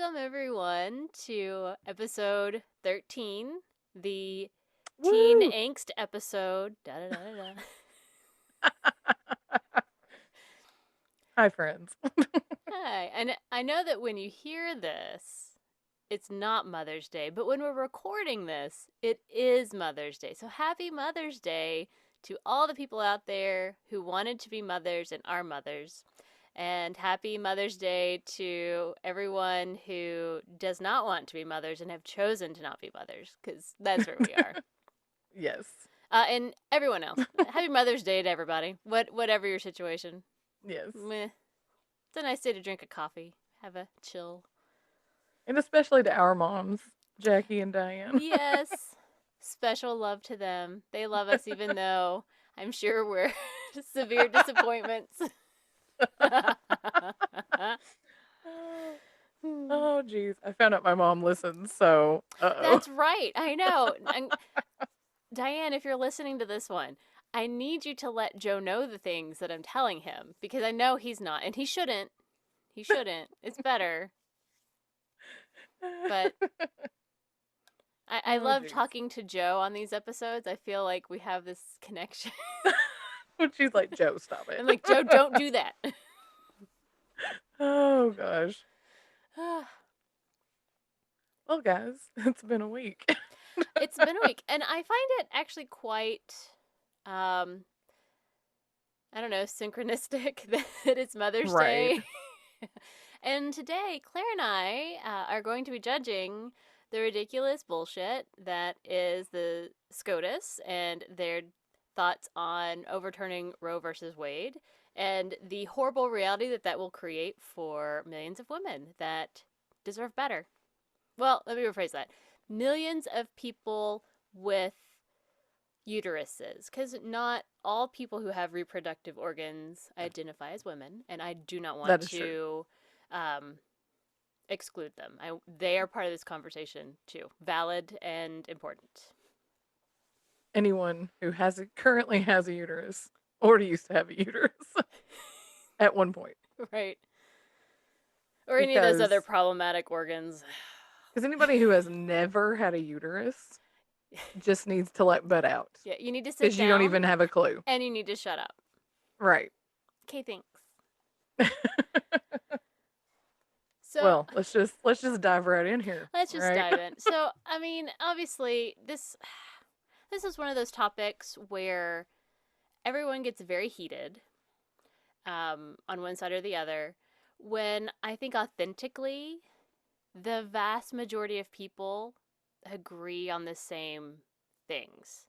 Welcome, everyone, to episode 13, the Woo! teen angst episode. Hi, friends. Hi. And I know that when you hear this, it's not Mother's Day, but when we're recording this, it is Mother's Day. So happy Mother's Day to all the people out there who wanted to be mothers and are mothers. And happy Mother's Day to everyone who does not want to be mothers and have chosen to not be mothers, because that's where we are. Yes. And everyone else. Happy Mother's Day to everybody. Whatever your situation. Yes. Meh. It's a nice day to drink a coffee. Have a chill. And especially to our moms, Jackie and Diane. Yes. Special love to them. They love us even though I'm sure we're severe disappointments. Oh, geez. I found out my mom listens, so That's right. I know. Diane, if you're listening to this one, I need you to let Joe know the things that I'm telling him because I know he's not, and he shouldn't. He shouldn't. It's better. But I love talking to Joe on these episodes. I feel like we have this connection. When she's like, Joe, stop it. I'm like, Joe, don't do that. Oh, gosh. Well, guys, it's been a week. It's been a week, and I find it actually quite, I don't know, synchronistic that it's Mother's Day. And today, Claire and I are going to be judging the ridiculous bullshit that is the SCOTUS and their thoughts on overturning Roe versus Wade and the horrible reality that will create for millions of women that deserve better. Well, let me rephrase that. Millions of people with uteruses, because not all people who have reproductive organs identify as women, and I do not want to exclude them. They are part of this conversation too, valid and important. Anyone who currently has a uterus or used to have a uterus at one point, right? Or any of those other problematic organs. Because anybody who has never had a uterus just needs to let butt out. Yeah, you need to sit down. Because you don't even have a clue. And you need to shut up. Right. Okay, thanks. So, well, let's just dive right in here. Let's just dive in. So, I mean, obviously, this is one of those topics where everyone gets very heated on one side or the other, when I think authentically the vast majority of people agree on the same things.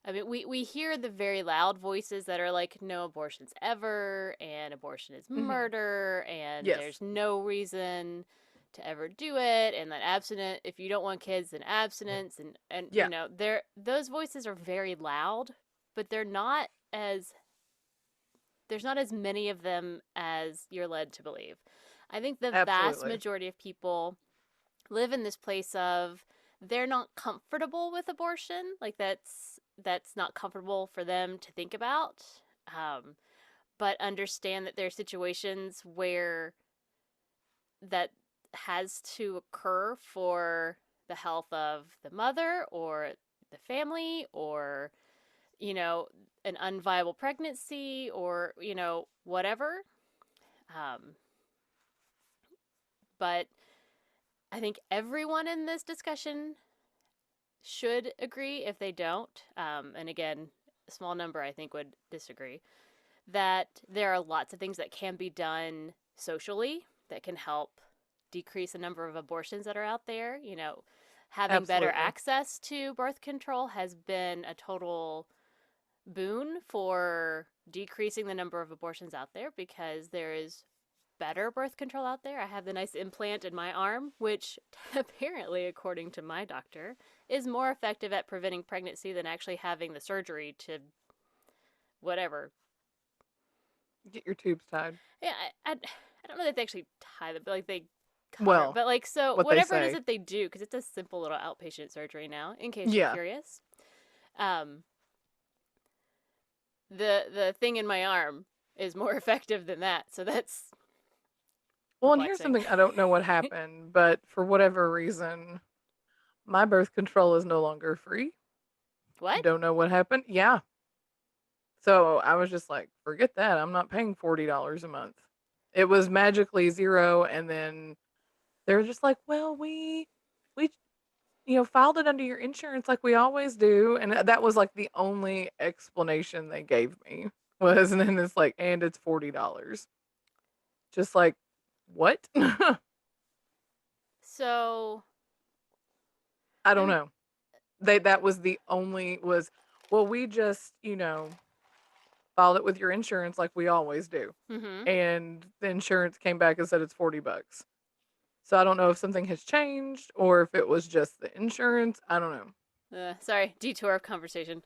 I mean, we hear the very loud voices that are like, no abortions ever, and abortion is murder, and there's no reason to ever do it, and that if you don't want kids, then abstinence, and you know, those voices are very loud, but there's not as many of them as you're led to believe. I think the vast majority of people live in this place of they're not comfortable with abortion. Like that's not comfortable for them to think about. But understand that there are situations where that has to occur for the health of the mother or the family, or, you know, an unviable pregnancy, or, you know, whatever. But I think everyone in this discussion should agree. If they don't, and again, a small number I think would disagree, that there are lots of things that can be done socially that can help decrease the number of abortions that are out there. You know, having better access to birth control has been a total boon for decreasing the number of abortions out there, because there is better birth control out there. I have the nice implant in my arm, which apparently, according to my doctor, is more effective at preventing pregnancy than actually having the surgery to whatever. Get your tubes tied. Yeah, I don't know that they actually tie them, but like they cover it. But like, so whatever it is that they do, because it's a simple little outpatient surgery now, in case you're curious. The thing in my arm is more effective than that, so that's Well, and here's perplexing. something I don't know what happened, but for whatever reason, my birth control is no longer free. What? Don't know what happened. Yeah. So I was just like, forget that. I'm not paying $40 a month. It was magically zero, and then they're just like, well, we filed it under your insurance like we always do, and that was like the only explanation they gave me was, and then it's like, and it's $40. Just like, what? So, I I don't mean, know. That was the only was, well, we just, filed it with your insurance like we always do. mm-hmm. And the insurance came back and said it's $40. So I don't know if something has changed or if it was just the insurance. I don't know. Sorry, detour of conversation.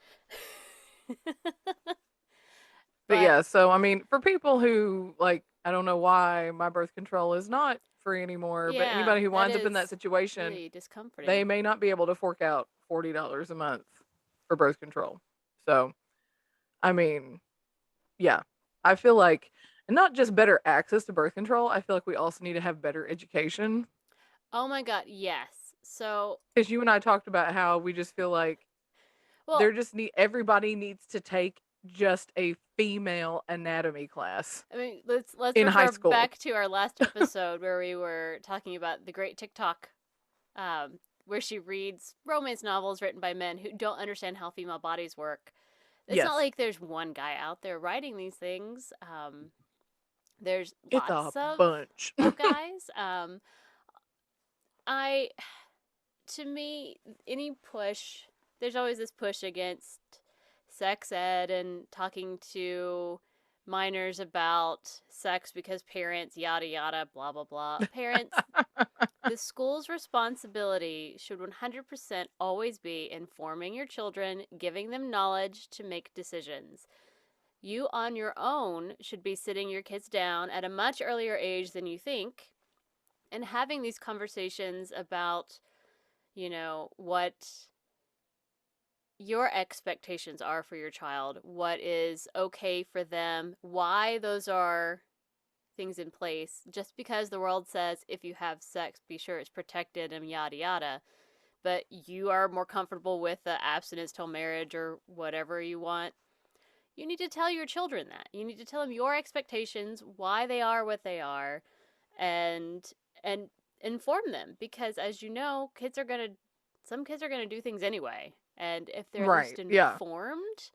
But But yeah, so I mean, for people who like, I don't know why my birth control is not free anymore, but yeah, anybody who that winds up in that is situation, really discomforting. they may not be able to fork out $40 a month for birth control. So, I mean, yeah, I feel like, and not just better access to birth control, I feel like we also need to have better education. Oh my god, yes. So, Because you and I talked about how we just feel like well, everybody needs to take just a female anatomy class I mean, let's in high refer school. back to our last episode where we were talking about the great TikTok, where she reads romance novels written by men who don't understand how female bodies work. It's not Yes, like there's one guy out there writing these things. There's it's a lots of bunch. guys. I to me, any push, there's always this push against sex ed and talking to minors about sex because parents, yada yada, blah blah blah. Parents, the school's responsibility should 100% always be informing your children, giving them knowledge to make decisions. You on your own should be sitting your kids down at a much earlier age than you think and having these conversations about, what your expectations are for your child, what is okay for them, why those are things in place. Just because the world says if you have sex, be sure it's protected and yada yada, but you are more comfortable with the abstinence till marriage or whatever you want, you need to tell your children that. You need to tell them your expectations, why they are what they are, and and inform them because as you know, some kids are going to do things anyway. And if they're at least Right. Yeah. informed,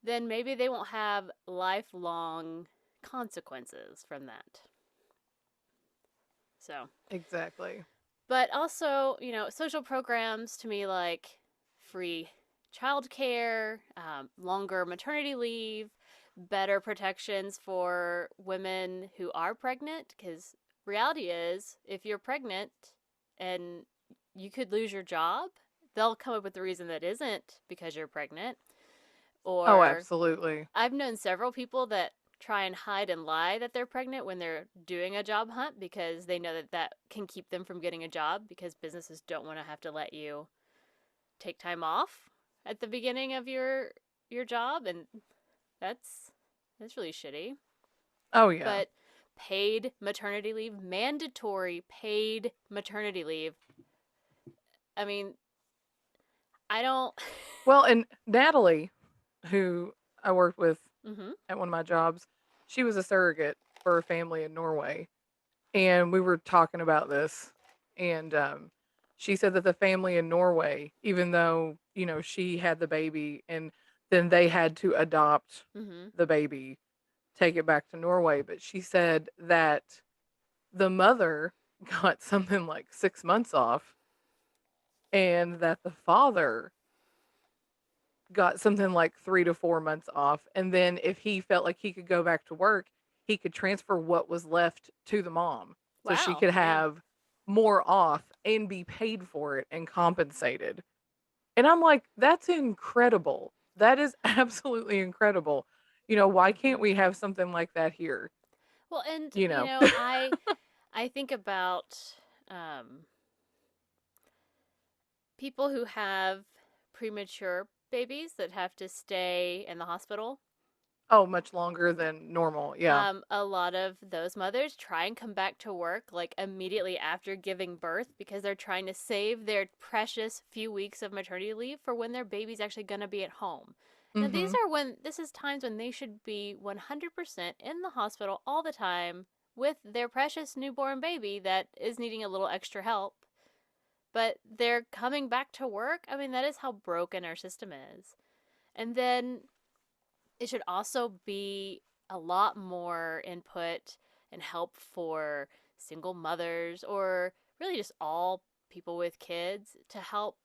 then maybe they won't have lifelong consequences from that. So, Exactly. but also, social programs to me like free childcare, longer maternity leave, better protections for women who are pregnant. Because reality is, if you're pregnant and you could lose your job, they'll come up with a reason that isn't because you're pregnant. Oh, Or absolutely. I've known several people that try and hide and lie that they're pregnant when they're doing a job hunt because they know that that can keep them from getting a job because businesses don't want to have to let you take time off at the beginning of your job, and that's really shitty. Oh, yeah. But paid maternity leave, mandatory paid maternity leave. I mean, I don't. Well, and Natalie, who I worked with Mm-hmm. at one of my jobs, she was a surrogate for a family in Norway. And we were talking about this. And she said that the family in Norway, even though, she had the baby and then they had to adopt Mm-hmm. the baby, take it back to Norway. But she said that the mother got something like 6 months off and that the father got something like 3 to 4 months off. And then if he felt like he could go back to work, he could transfer what was left to the mom so she Wow. could Yeah. have more off and be paid for it and compensated. And I'm like, that's incredible. That is absolutely incredible. Why can't Mm-hmm. we have something like that here? Well, and You know. I think about um, people who have premature babies that have to stay in the hospital. Oh, much longer than normal. Yeah. A lot of those mothers try and come back to work like immediately after giving birth because they're trying to save their precious few weeks of maternity leave for when their baby's actually going to be at home. Now, Mhm. this is times when they should be 100% in the hospital all the time with their precious newborn baby that is needing a little extra help. But they're coming back to work. I mean, that is how broken our system is. And then it should also be a lot more input and help for single mothers or really just all people with kids to help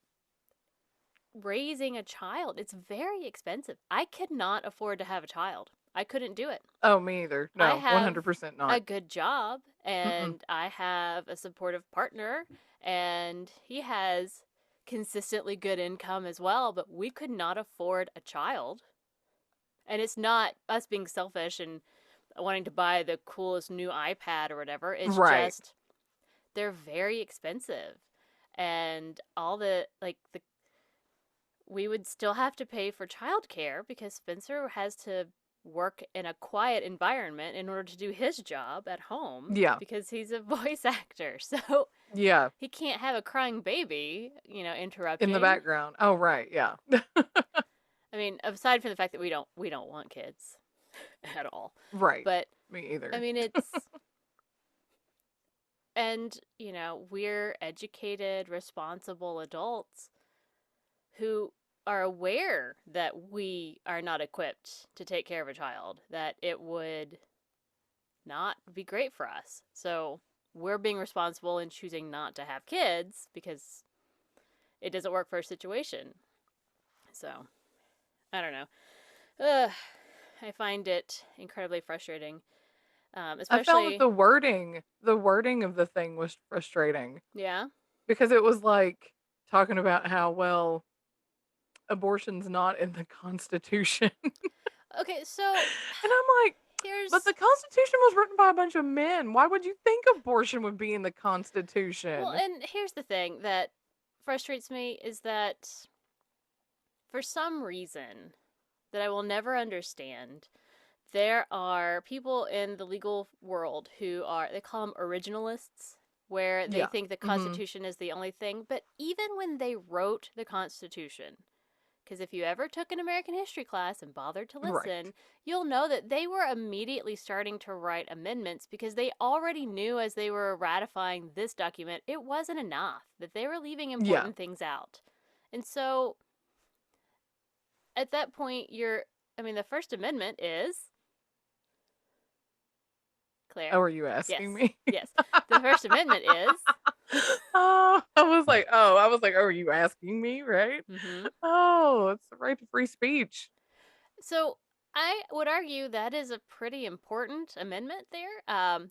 raising a child. It's very expensive. I could not afford to have a child. I couldn't do it. Oh, me either. I No, have 100% a not. good job Mm-mm. and I have a supportive partner and he has consistently good income as well, but we could not afford a child. And it's not us being selfish and wanting to buy the coolest new iPad or whatever. It's Right. just they're very expensive. And all the like the we would still have to pay for childcare because Spencer has to work in a quiet environment in order to do his job at home Yeah. because he's a voice actor. So Yeah. he can't have a crying baby, In the interrupting. background. Oh, right. Yeah. I mean, aside from the fact that we don't want kids at all. Right. But Me I either. mean, it's and, we're educated, responsible adults who are aware that we are not equipped to take care of a child, that it would not be great for us. So we're being responsible in choosing not to have kids because it doesn't work for our situation. So I don't know. Ugh, I find it incredibly frustrating. I found that Especially, the wording of the thing was frustrating yeah. because it was like talking about how, well, abortion's not in the Constitution. Okay, so And I'm like, but here's the Constitution was written by a bunch of men. Why would you think abortion would be in the well, Constitution? and here's the thing that frustrates me is that for some reason that I will never understand, there are people in the legal world who they call them originalists, where they Yeah. think the Mhm. Constitution is the only thing. But even when they wrote the Constitution, because if you ever took an American history class and bothered to Right. listen, you'll know that they were immediately starting to write amendments because they already knew as they were ratifying this document it wasn't enough, that they were leaving Yeah. important things out. And so at that point, the First Amendment is Oh, Claire. are you asking Yes, me? yes. The First Amendment is. Oh, I was like, oh, are you asking me, right? Mm-hmm. Oh, it's the right to free speech. So I would argue that is a pretty important amendment there.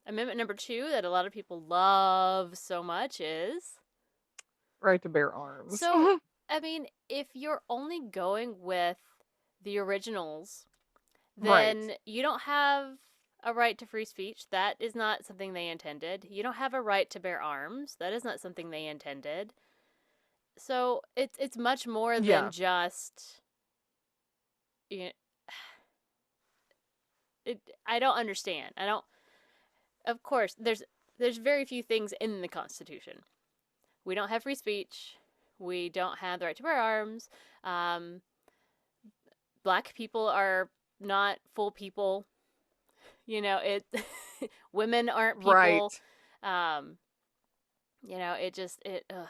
Amendment number two that a lot of people love so much is. Right to bear arms. So, I mean, if you're only going with the originals, Right. then you don't have a right to free speech. That is not something they intended. You don't have a right to bear arms. That is not something they intended. So it's much more than Yeah. just you know, it. I don't understand. I don't. Of course, there's very few things in the Constitution. We don't have free speech. We don't have the right to bear arms. Um, Black people are not full people. It. Women aren't people. Right. Um, it just it. Ugh.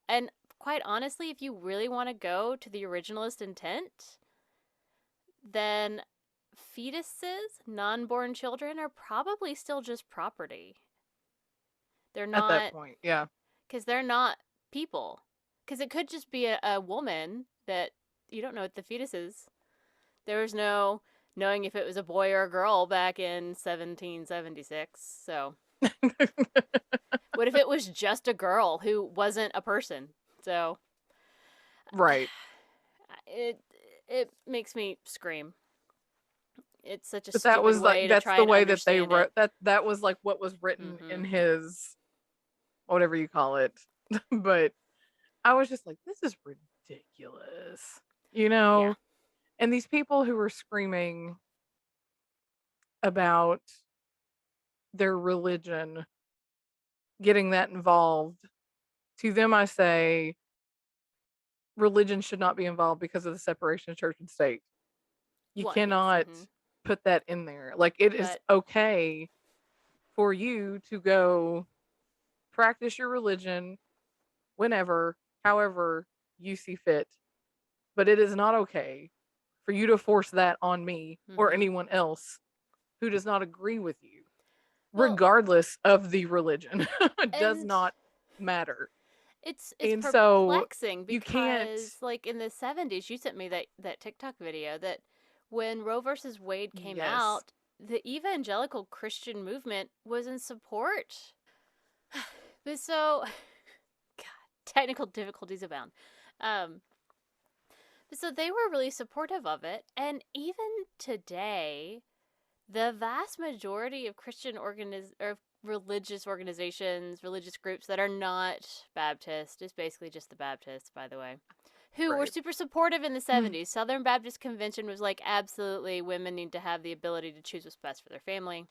And quite honestly, if you really want to go to the originalist intent, then fetuses, non born children, are probably still just property. They're At that not, point. Yeah. because they're not people. Because it could just be a woman that you don't know what the fetus is. There was no knowing if it was a boy or a girl back in 1776. So, what if it was just a girl who wasn't a person? So, Right. it it makes me scream. It's such a But that stupid was like way to that's try the and way that they understand it. wrote that was like what was written Mm-hmm. in his whatever you call it. But I was just like, this is ridiculous. You Yeah. know? And these people who are screaming about their religion, getting that involved, to them I say religion should not be involved because of the separation of church and state. You Well, yes. cannot put that in there. Like, it is But okay for you to go practice your religion whenever, however you see fit. But it is not okay for you to force that on me or anyone else who does not agree with you, well, regardless of the religion. It does and not matter. it's And so perplexing you can't, because, like, in the 70s, you sent me that TikTok video that when Roe versus Wade came yes. out, the evangelical Christian movement was in support. But so, God, technical difficulties abound. Um, so they were really supportive of it, and even today, the vast majority of or religious organizations, religious groups that are not Baptist, is basically just the Baptists, by the way, who were Right. super supportive in the 70s. Southern Baptist Convention was like, absolutely, women need to have the ability to choose what's best for their family.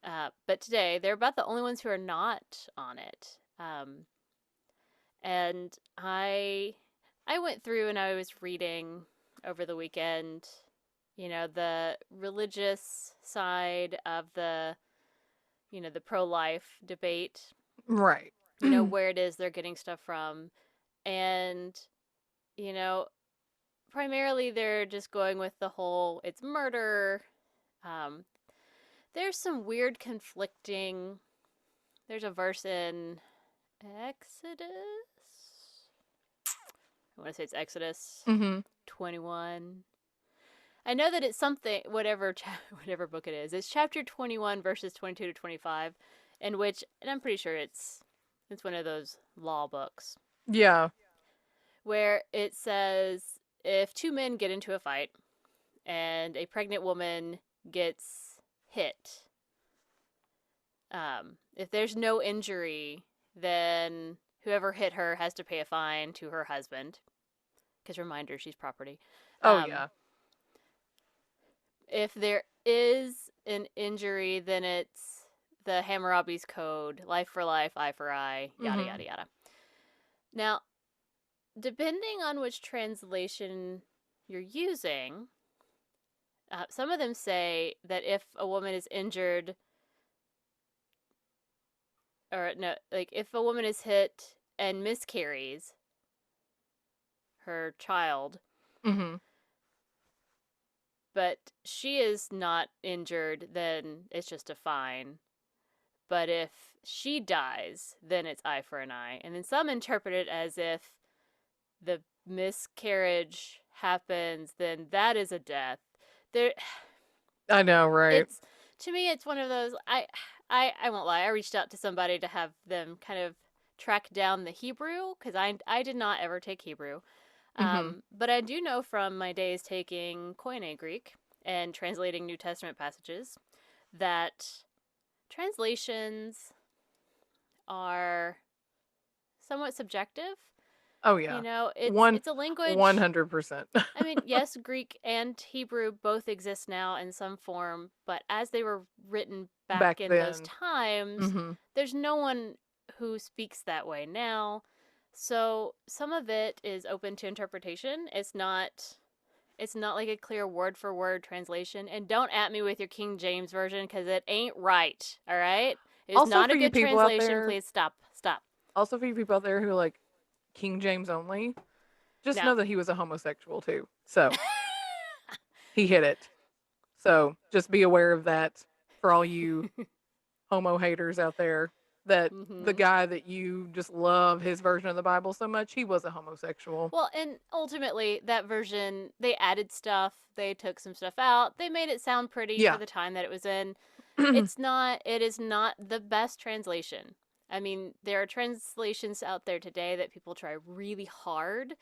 But today, they're about the only ones who are not on it. And I went through and I was reading over the weekend, the religious side of the pro-life debate, Right. where it is they're getting stuff from. And, you know, primarily they're just going with the whole it's murder. Um, there's some weird conflicting. There's a verse in Exodus. I want to say it's Exodus 21. I know that it's something, whatever book it is. It's chapter 21, verses 22 to 25, and I'm pretty sure it's one of those law books. Yeah. Where it says if two men get into a fight and a pregnant woman gets hit, if there's no injury, then whoever hit her has to pay a fine to her husband. Because reminder, she's property. Oh, yeah. If there is an injury, then it's the Hammurabi's code: life for life, eye for eye, yada, yada, yada. Now, depending on which translation you're using, some of them say that if a woman is injured, or no, like if a woman is hit and miscarries her child, but she is not injured, then it's just a fine. But if she dies, then it's eye for an eye. And then some interpret it as if the miscarriage happens, then that is a death. I know, right? To me, it's one of those. I won't lie. I reached out to somebody to have them kind of track down the Hebrew, because I did not ever take Hebrew. But I do know from my days taking Koine Greek and translating New Testament passages that translations are somewhat subjective. Oh, yeah. It's a language. 100%. I mean, yes, Greek and Hebrew both exist now in some form, but as they were written back in those times, there's no one who speaks that way now. So some of it is open to interpretation. It's not like a clear word for word translation. And don't at me with your King James version, because it ain't right. All right, it's not a good translation. Please stop. Also, for you people out there who like King James only, just know that he was a homosexual too. So he hit it. So just be aware of that for all you homo haters out there. That the guy that you just love his version of the Bible so much, he was a homosexual. Well, and ultimately, that version, they added stuff. They took some stuff out. They made it sound pretty for the time that it was in. It is not the best translation. I mean, there are translations out there today that people try really hard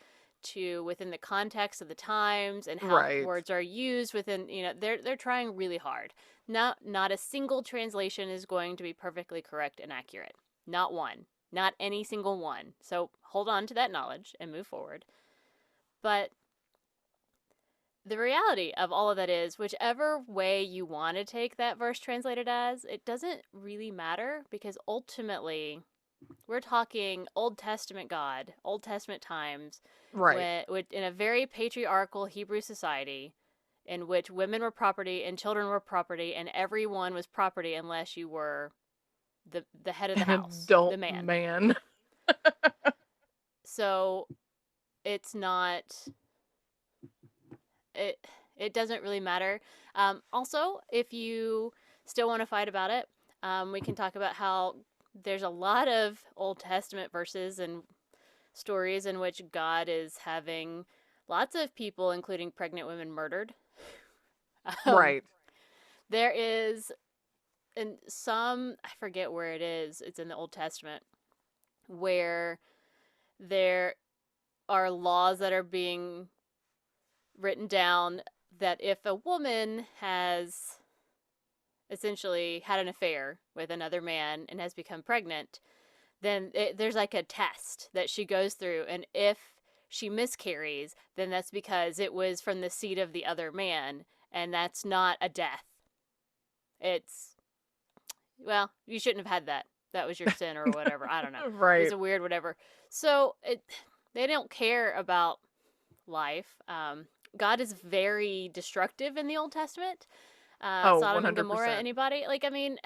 to, within the context of the times and how words are used within, they're trying really hard. Not a single translation is going to be perfectly correct and accurate. Not one. Not any single one. So hold on to that knowledge and move forward. But the reality of all of that is, whichever way you want to take that verse translated as, it doesn't really matter, because ultimately we're talking Old Testament God, Old Testament times, Right. in a very patriarchal Hebrew society in which women were property and children were property and everyone was property unless you were the head of the An house, the adult man. man. So it's not it it doesn't really matter. Also, if you still want to fight about it, we can talk about how there's a lot of Old Testament verses and stories in which God is having lots of people, including pregnant women, murdered. Um, Right. there is, in some, I forget where it is, it's in the Old Testament, where there are laws that are being written down that if a woman has essentially had an affair with another man and has become pregnant, then there's like a test that she goes through, and if she miscarries, then that's because it was from the seed of the other man, and that's not a death. It's, well, you shouldn't have had that. That was your sin or whatever. I don't know. It's Right. a weird whatever. So they don't care about life. God is very destructive in the Old Testament. Oh, Sodom and Gomorrah, 100%. anybody? Like, I mean,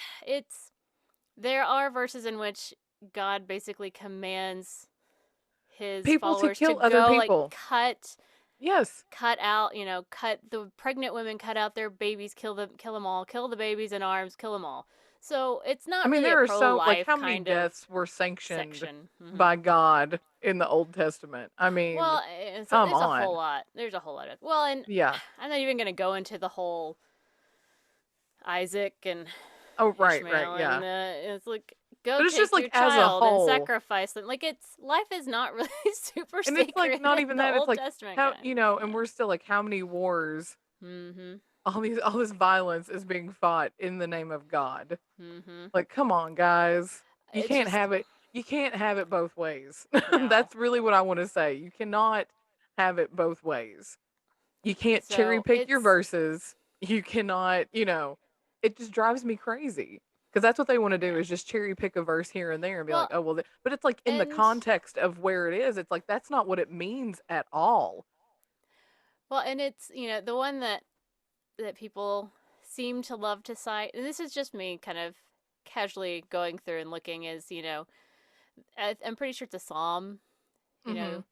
there are verses in which God basically commands his People to followers to kill other go, like, people. Yes. cut out, cut the pregnant women, cut out their babies, kill them all, kill the babies in arms, kill them all. So it's I not mean, really a there are so, like, pro-life how many kind of deaths were sanctioned section. by God in the Old Testament? I mean, Well, so come there's a whole on. lot. There's a whole lot of, well, and Yeah. I'm not even going to go into the whole Isaac and Oh, right, right, Ishmael, and yeah. it's like, go But it's just take like your as a child and whole. sacrifice them. Like, it's life is not really super And it's like sacred not in even the that. It's Old like Testament how, kind. and we're still like how many wars, Mm-hmm. all this violence is being fought in the name of God. Mm-hmm. Like, come on, guys. You It's can't just have it. You can't have it both ways. no. That's really what I want to say. You cannot have it both ways. You can't cherry So pick your it's verses. You cannot, it just drives me crazy. Because that's what they want to do yeah. is just cherry pick a verse here and there and be like, Well, oh, well, but it's like in the and context of where it is, it's like that's not what it means at all. it's the one that people seem to love to cite, and this is just me kind of casually going through and looking, is I'm pretty sure it's a psalm. You Hmm. know,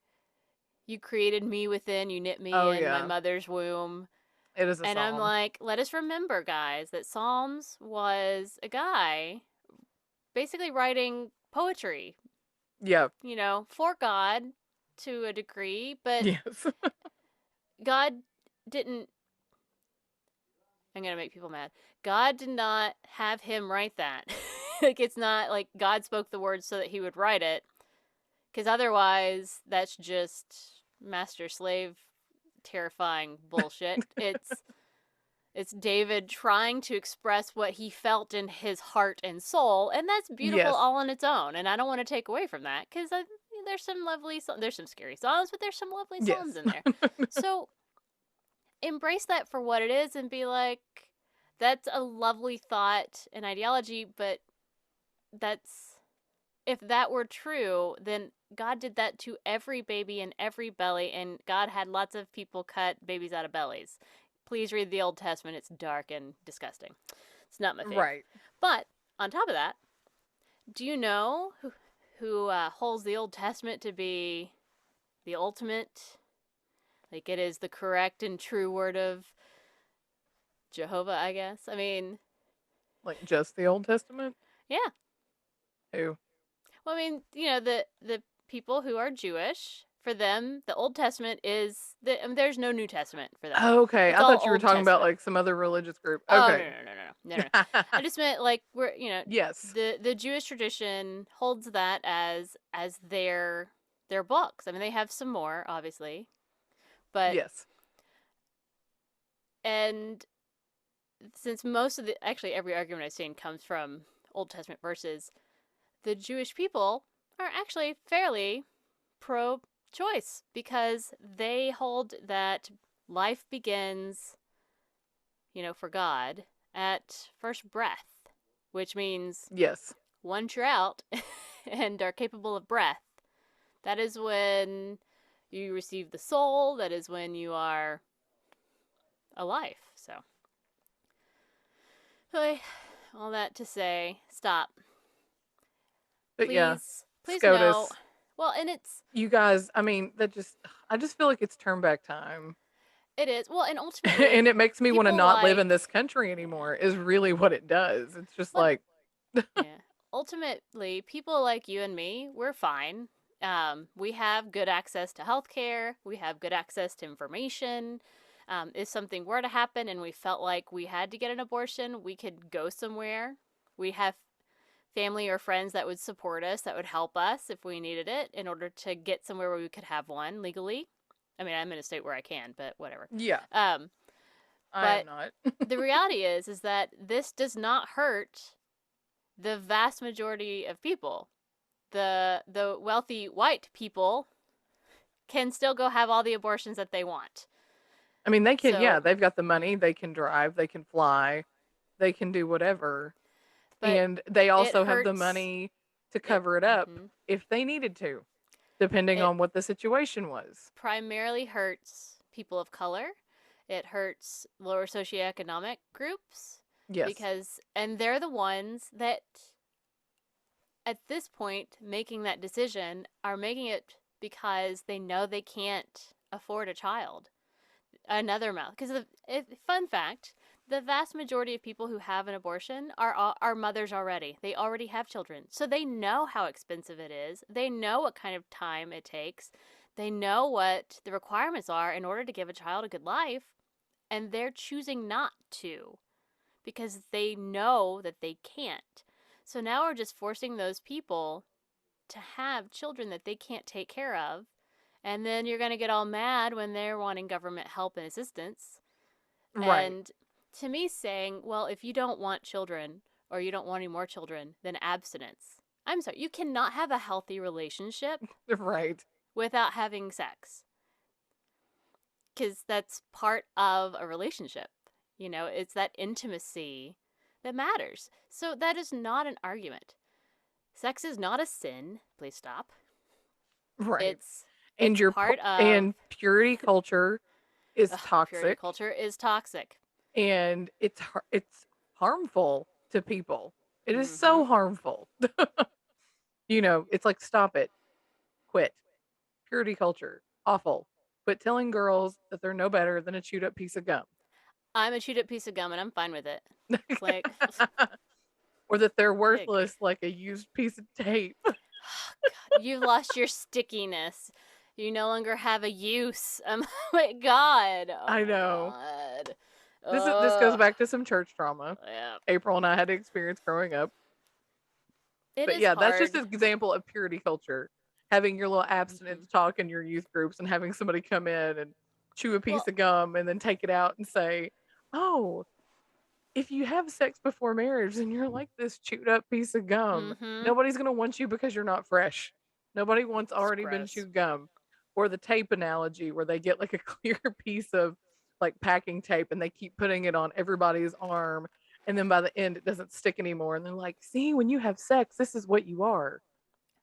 you created me within, you knit me Oh, in my yeah. mother's womb. It is a And I'm psalm. like, let us remember, guys, that Psalms was a guy basically writing poetry, Yeah. for God to a degree, but Yes. God didn't. I'm going to make people mad. God did not have him write that. Like, it's not like God spoke the words so that he would write it, because otherwise, that's just master slave terrifying bullshit. It's David trying to express what he felt in his heart and soul, and that's beautiful Yes. all on its own. And I don't want to take away from that, because there's some lovely, there's some scary songs, but there's some lovely songs Yes. in there. So embrace that for what it is, and be like, that's a lovely thought and ideology, but that's, if that were true, then God did that to every baby in every belly, and God had lots of people cut babies out of bellies. Please read the Old Testament. It's dark and disgusting. It's not my fave. Right. But on top of that, do you know who holds the Old Testament to be the ultimate? Like, it is the correct and true word of Jehovah, I guess. I mean, Like just the Old Testament? yeah. Who? Well, I mean, the people who are Jewish, for them, the Old Testament is there's no New Testament for them. Okay. It's I all thought you were Old talking about Testament. like some other religious group. Oh, no, Okay. no, no, no, no, no, no. I just meant, like, we're Yes. the Jewish tradition holds that as their books. I mean, they have some more, obviously, but Yes. and since most of the actually every argument I've seen comes from Old Testament verses, the Jewish people are actually fairly pro choice, because they hold that life begins, for God at first breath, which means Yes. once you're out and are capable of breath, that is when you receive the soul. That is when you are alive. So, okay, all that to say, stop. But yeah, Please no. SCOTUS. Well, and You guys, I mean, I just feel like it's turn back time. it is. Well, and And ultimately, it makes me want to people not live in like, this country anymore, is really what it does. It's just well, like, yeah. Ultimately, people like you and me, we're fine. We have good access to healthcare. We have good access to information. If something were to happen and we felt like we had to get an abortion, we could go somewhere. We have family or friends that would support us, that would help us if we needed it in order to get somewhere where we could have one legally. I mean, I'm in a state where I can, but whatever. yeah, Um, I am but not. the reality is that this does not hurt the vast majority of people. The wealthy white people can still go have all the abortions that they want. I mean, they can, yeah, So, they've got the money, they can drive, they can fly, they can do whatever. but And they it also have the hurts money to it. cover it up if they needed to, depending It on what the situation was. primarily hurts people of color. It hurts lower socioeconomic groups Yes. and they're the ones that at this point making that decision are making it because they know they can't afford a child, another mouth. Because fun fact, the vast majority of people who have an abortion are mothers already. They already have children, so they know how expensive it is. They know what kind of time it takes. They know what the requirements are in order to give a child a good life, and they're choosing not to because they know that they can't. So now we're just forcing those people to have children that they can't take care of. And then you're going to get all mad when they're wanting government help and assistance. Right. And to me, saying, well, if you don't want children or you don't want any more children, then abstinence. I'm sorry, you cannot have a healthy relationship Right. without having sex. Because that's part of a relationship. It's that intimacy that matters. So that is not an argument. Sex is not a sin. Please stop. Right. It's And it's part of and purity culture is purity toxic, culture is toxic. and it's harmful to people. It is Mm-hmm. so harmful. It's like, stop it. Quit. Purity culture. Awful. Quit telling girls that they're no better than a chewed up piece of gum. I'm a chewed up piece of gum and I'm fine with it. It's like, Or that they're good worthless like a used piece of tape. God, you've lost your stickiness. You no longer have a use. Oh my God. Oh I my know. God. This goes back to some church trauma Yeah. April and I had to experience growing up. It But is yeah, that's just hard. an example of purity culture. Having your little Mm-hmm. abstinence talk in your youth groups and having somebody come in and chew a piece Well, of gum and then take it out and say, "Oh, if you have sex before marriage and you're like this chewed up piece of gum, mm-hmm. nobody's going to want you because you're not fresh. Nobody wants It's already been gross. chewed gum." Or the tape analogy where they get like a clear piece of like packing tape and they keep putting it on everybody's arm. And then by the end, it doesn't stick anymore. And they're like, "See, when you have sex, this is what you are.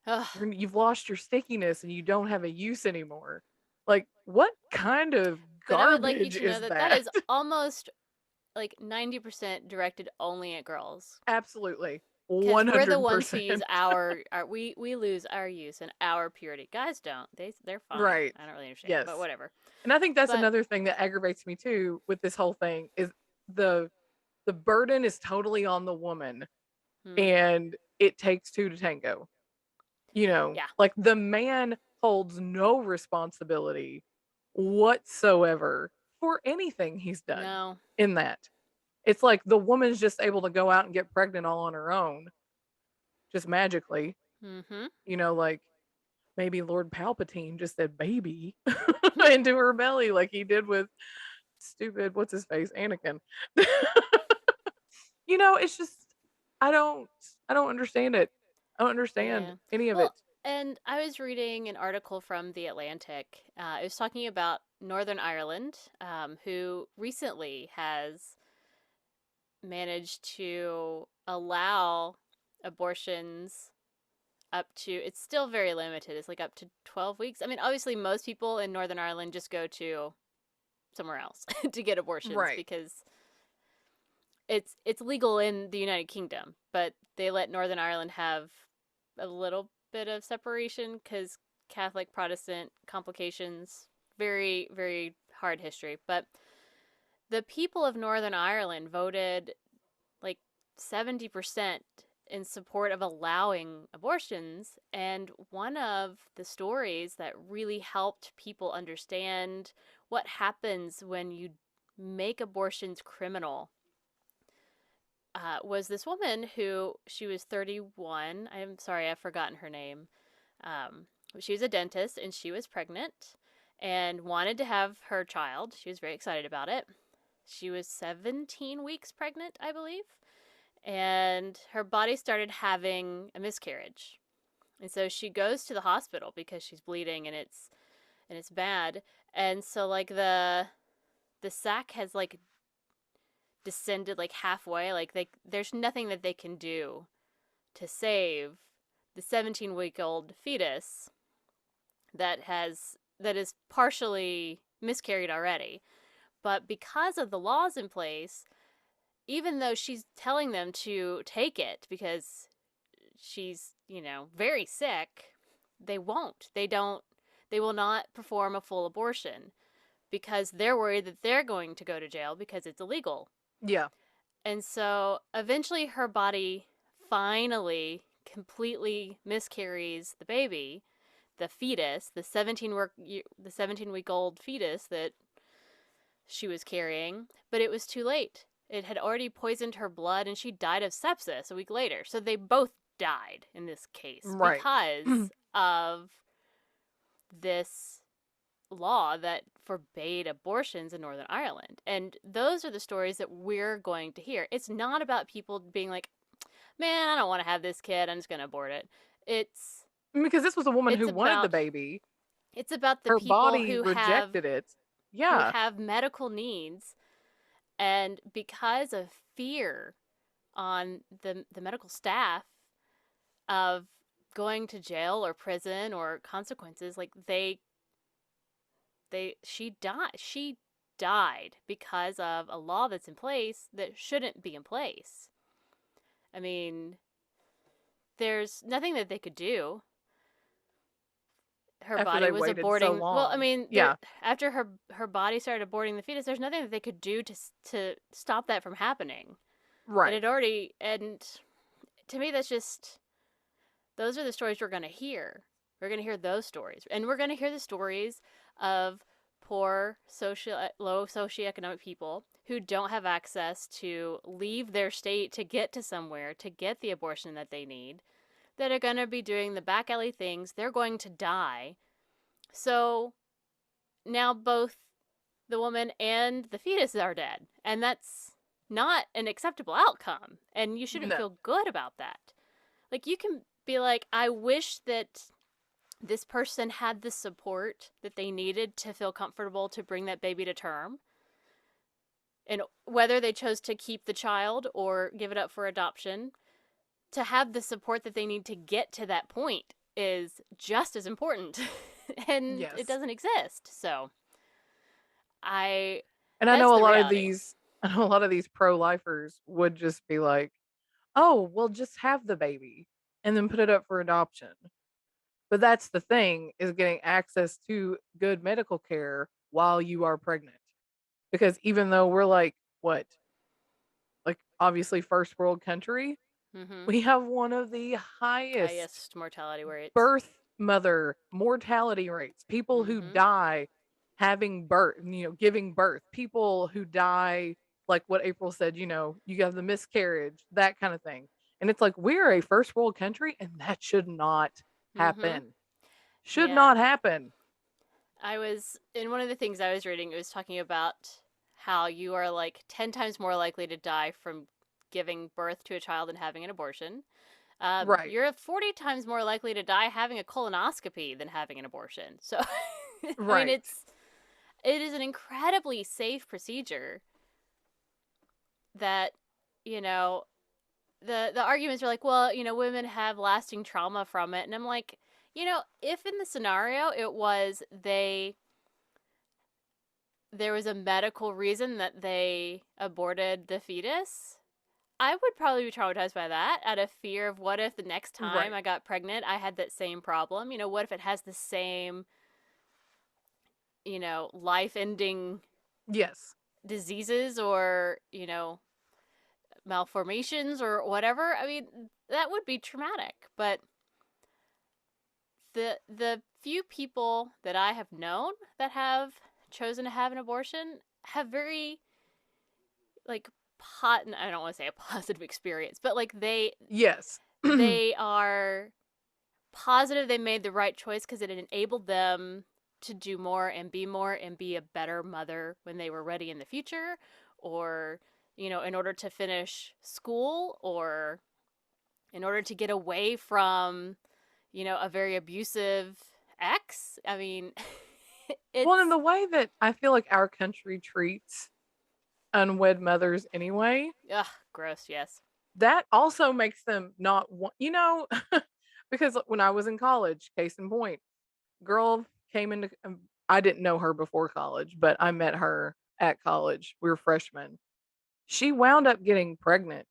Ugh. You've lost your stickiness and you don't have a use anymore." Like, what kind of But I would like you garbage to know is that that that? is almost like 90% directed only at girls. Absolutely. Because we're the ones who use 100%. our we lose our use and our purity. Guys don't. They're fine. Right. I don't really understand, Yes. but whatever. And I think that's But another thing that aggravates me too with this whole thing is the the burden is totally on the woman, hmm, and it takes two to tango. yeah, Like the man holds no responsibility whatsoever for anything he's done no, in that. It's like the woman's just able to go out and get pregnant all on her own, just magically. mm-hmm. Like maybe Lord Palpatine just said baby into her belly like he did with stupid, what's his face, Anakin. It's just I don't I don't understand it. I don't understand Yeah. any of Well, it. And I was reading an article from The Atlantic. It was talking about Northern Ireland, who recently has managed to allow abortions up to, it's still very limited. It's like up to 12 weeks. I mean, obviously, most people in Northern Ireland just go to somewhere else to get abortions Right. because it's legal in the United Kingdom, but they let Northern Ireland have a little bit of separation because Catholic Protestant complications, very very hard history. But the people of Northern Ireland voted like 70% in support of allowing abortions. And one of the stories that really helped people understand what happens when you make abortions criminal was this woman who, she was 31. I'm sorry, I've forgotten her name. Um, she was a dentist and she was pregnant and wanted to have her child. She was very excited about it. She was 17 weeks pregnant, I believe. And her body started having a miscarriage. And so she goes to the hospital because she's bleeding and it's bad. And so like the sac has like descended like halfway, like there's nothing that they can do to save the 17-week-old fetus that is partially miscarried already. But because of the laws in place, even though she's telling them to take it because she's, very sick, they won't. They will not perform a full abortion because they're worried that they're going to go to jail because it's illegal. Yeah. And so eventually her body finally completely miscarries the baby, the fetus, the 17-week-old fetus that she was carrying, but it was too late. It had already poisoned her blood and she died of sepsis a week later. So they both died in this case Right. because of this law that forbade abortions in Northern Ireland. And those are the stories that we're going to hear. It's not about people being like, man, I don't want to have this kid, I'm just going to abort it. Because this was a woman It's who wanted the about baby. it's about the Her people body rejected it. who Yeah. have medical needs, and because of fear on the medical staff of going to jail or prison or consequences, like she died because of a law that's in place that shouldn't be in place. I mean, there's nothing that they could do. Her After body they was waited so aborting. Well, I long. mean, Yeah. after her body started aborting the fetus, there's nothing that they could do to stop that from happening. It Right. had already, and to me, that's just, those are the stories we're going to hear. We're going to hear those stories, and we're going to hear the stories of poor low socioeconomic people who don't have access to leave their state to get to somewhere to get the abortion that they need, that are going to be doing the back alley things. They're going to die. So now both the woman and the fetus are dead. And that's not an acceptable outcome. And you shouldn't No. feel good about that. Like, you can be like, I wish that this person had the support that they needed to feel comfortable to bring that baby to term. And whether they chose to keep the child or give it up for adoption, to have the support that they need to get to that point is just as important. And it Yes. doesn't exist. So I And that's the reality. I know a lot of these pro-lifers would just be like, "Oh, well just have the baby and then put it up for adoption." But that's the thing, is getting access to good medical care while you are pregnant. Because even though we're like, what? Like, obviously first world country, Mm-hmm. we have one of the highest Highest mortality rates. birth mother mortality rates. People who Mm-hmm. die having birth, giving birth. People who die, like what April said, you have the miscarriage, that kind of thing. And it's like, we're a first world country and that should not Mm-hmm. happen. Should Yeah. not happen. I was in one of the things I was reading, it was talking about how you are like 10 times more likely to die from giving birth to a child and having an abortion. Right. You're 40 times more likely to die having a colonoscopy than having an abortion. So, I mean, Right. it is an incredibly safe procedure that, you know, the arguments are like, well, women have lasting trauma from it. And I'm like, if in the scenario it was there was a medical reason that they aborted the fetus, I would probably be traumatized by that out of fear of what if the next time Right. I got pregnant, I had that same problem. What if it has the same, life ending Yes. diseases or, malformations or whatever? I mean, that would be traumatic. But the few people that I have known that have chosen to have an abortion have very like I don't want to say a positive experience, but like Yes. they are positive they made the right choice because it enabled them to do more and be a better mother when they were ready in the future, or in order to finish school, or in order to get away from a very abusive ex. I mean, Well, in it's the way that I feel like our country treats unwed mothers anyway, ugh, gross. Yes. that also makes them not want, because when I was in college, case in point, girl came into, I didn't know her before college, but I met her at college. We were freshmen. She wound up getting pregnant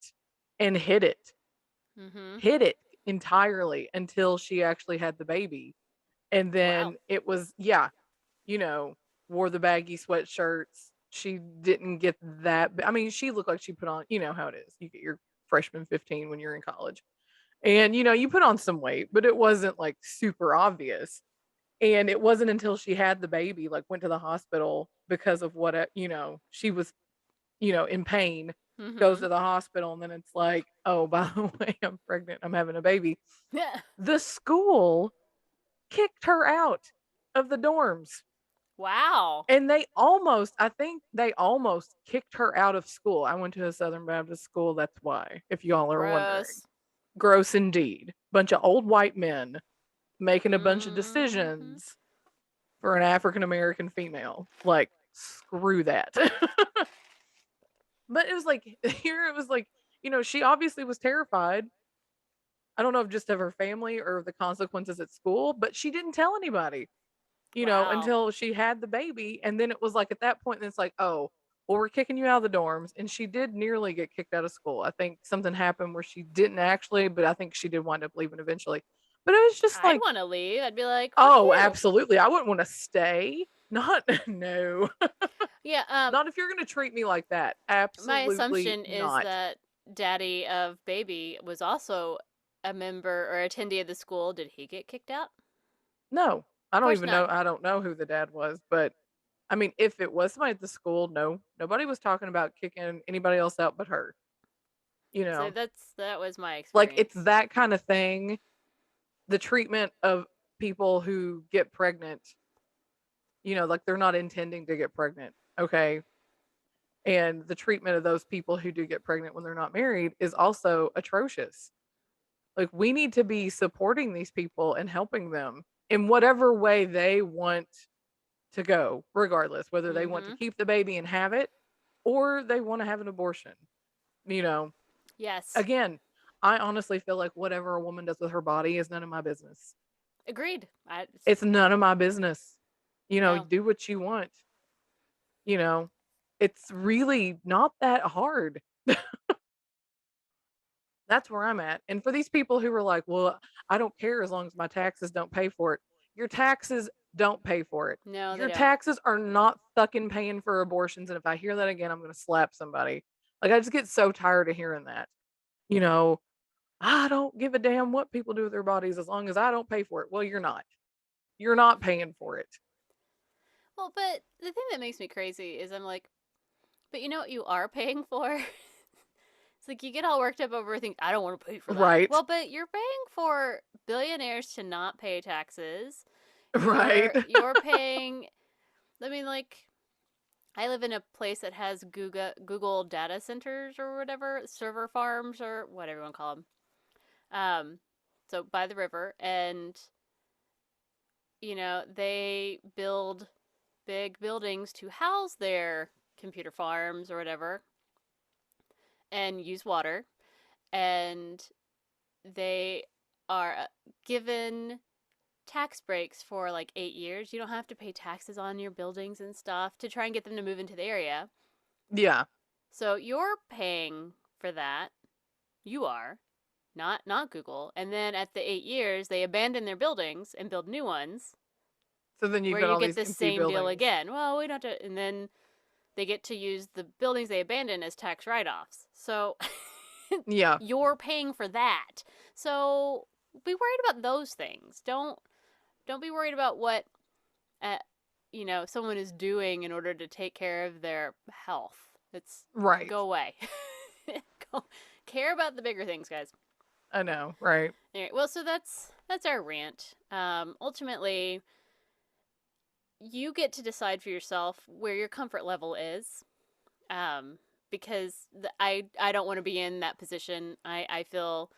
and Mm-hmm. hid it entirely until she actually had the baby. And Wow. then it was, yeah, you know, wore the baggy sweatshirts. She didn't get that. I mean, she looked like she put on, you know how it is. You get your freshman 15 when you're in college. And, you put on some weight, but it wasn't like super obvious. And it wasn't until she had the baby, like went to the hospital because of what, she was, in pain, goes Mm-hmm. to the hospital. And then it's like, oh, by the way, I'm pregnant. I'm having a baby. Yeah. The school kicked her out of the dorms. Wow. And I think they almost kicked her out of school. I went to a Southern Baptist school. That's why, if y'all are wondering. Gross. Gross indeed. Bunch of old white men making a bunch of Mm-hmm. decisions for an African American female. Like, screw that. But it was like, here it was like, she obviously was terrified. I don't know if just of her family or the consequences at school, but she didn't tell anybody. Wow. Until she had the baby. And then it was like at that point, it's like, oh, well, we're kicking you out of the dorms. And she did nearly get kicked out of school. I think something happened where she didn't actually, but I think she did wind up leaving eventually. But it was just I'd like, want to leave. I'd be like, fuck oh, you. absolutely. I wouldn't want to stay. Not, no. Yeah, Not if you're going to treat me like that. my Absolutely assumption is not. that daddy of baby was also a member or attendee of the school. Did he get kicked out? No, I Of don't course even not. know. I don't know who the dad was, but I mean, if it was somebody at the school, no, nobody was talking about kicking anybody else out but her. You So know, that was my like it's experience. that kind of thing. The treatment of people who get pregnant, like they're not intending to get pregnant. Okay. And the treatment of those people who do get pregnant when they're not married is also atrocious. Like we need to be supporting these people and helping them in whatever way they want to go, regardless whether they want to Mm-hmm. keep the baby and have it or they want to have an abortion. You know, Yes. again, I honestly feel like whatever a woman does with her body is none of my business. Agreed. It's none of my business. No. Do what you want. You know, it's really not that hard. That's where I'm at. And for these people who are like, well, I don't care as long as my taxes don't pay for it. Your taxes don't pay for it. No, they Your don't. taxes are not fucking paying for abortions. And if I hear that again, I'm going to slap somebody. Like, I just get so tired of hearing that. You know, I don't give a damn what people do with their bodies as long as I don't pay for it. Well, you're not. You're not paying for it. Well, but the thing that makes me crazy is I'm like, but you know what you are paying for? It's like you get all worked up over things. I don't want to pay for that. Right. Well, but you're paying for billionaires to not pay taxes. Right. You're paying. I mean, like I live in a place that has Google data centers or whatever, server farms or whatever you want to call them. So by the river, and they build big buildings to house their computer farms or whatever, and use water, and they are given tax breaks for like 8 years. You don't have to pay taxes on your buildings and stuff to try and get them to move into the area. Yeah. So you're paying for that. You are, not Google. And then at the 8 years, they abandon their buildings and build new ones So then you've where got you all get these the empty same deal buildings. again. Well, we don't have to, and then they get to use the buildings they abandoned as tax write-offs. So Yeah. you're paying for that. So be worried about those things. Don't be worried about what uh, someone is doing in order to take care of their health. It's Right. go away. Go, care about the bigger things, guys. I know, right? Anyway, well, so that's our rant. Ultimately, you get to decide for yourself where your comfort level is. Because I don't want to be in that position. I feel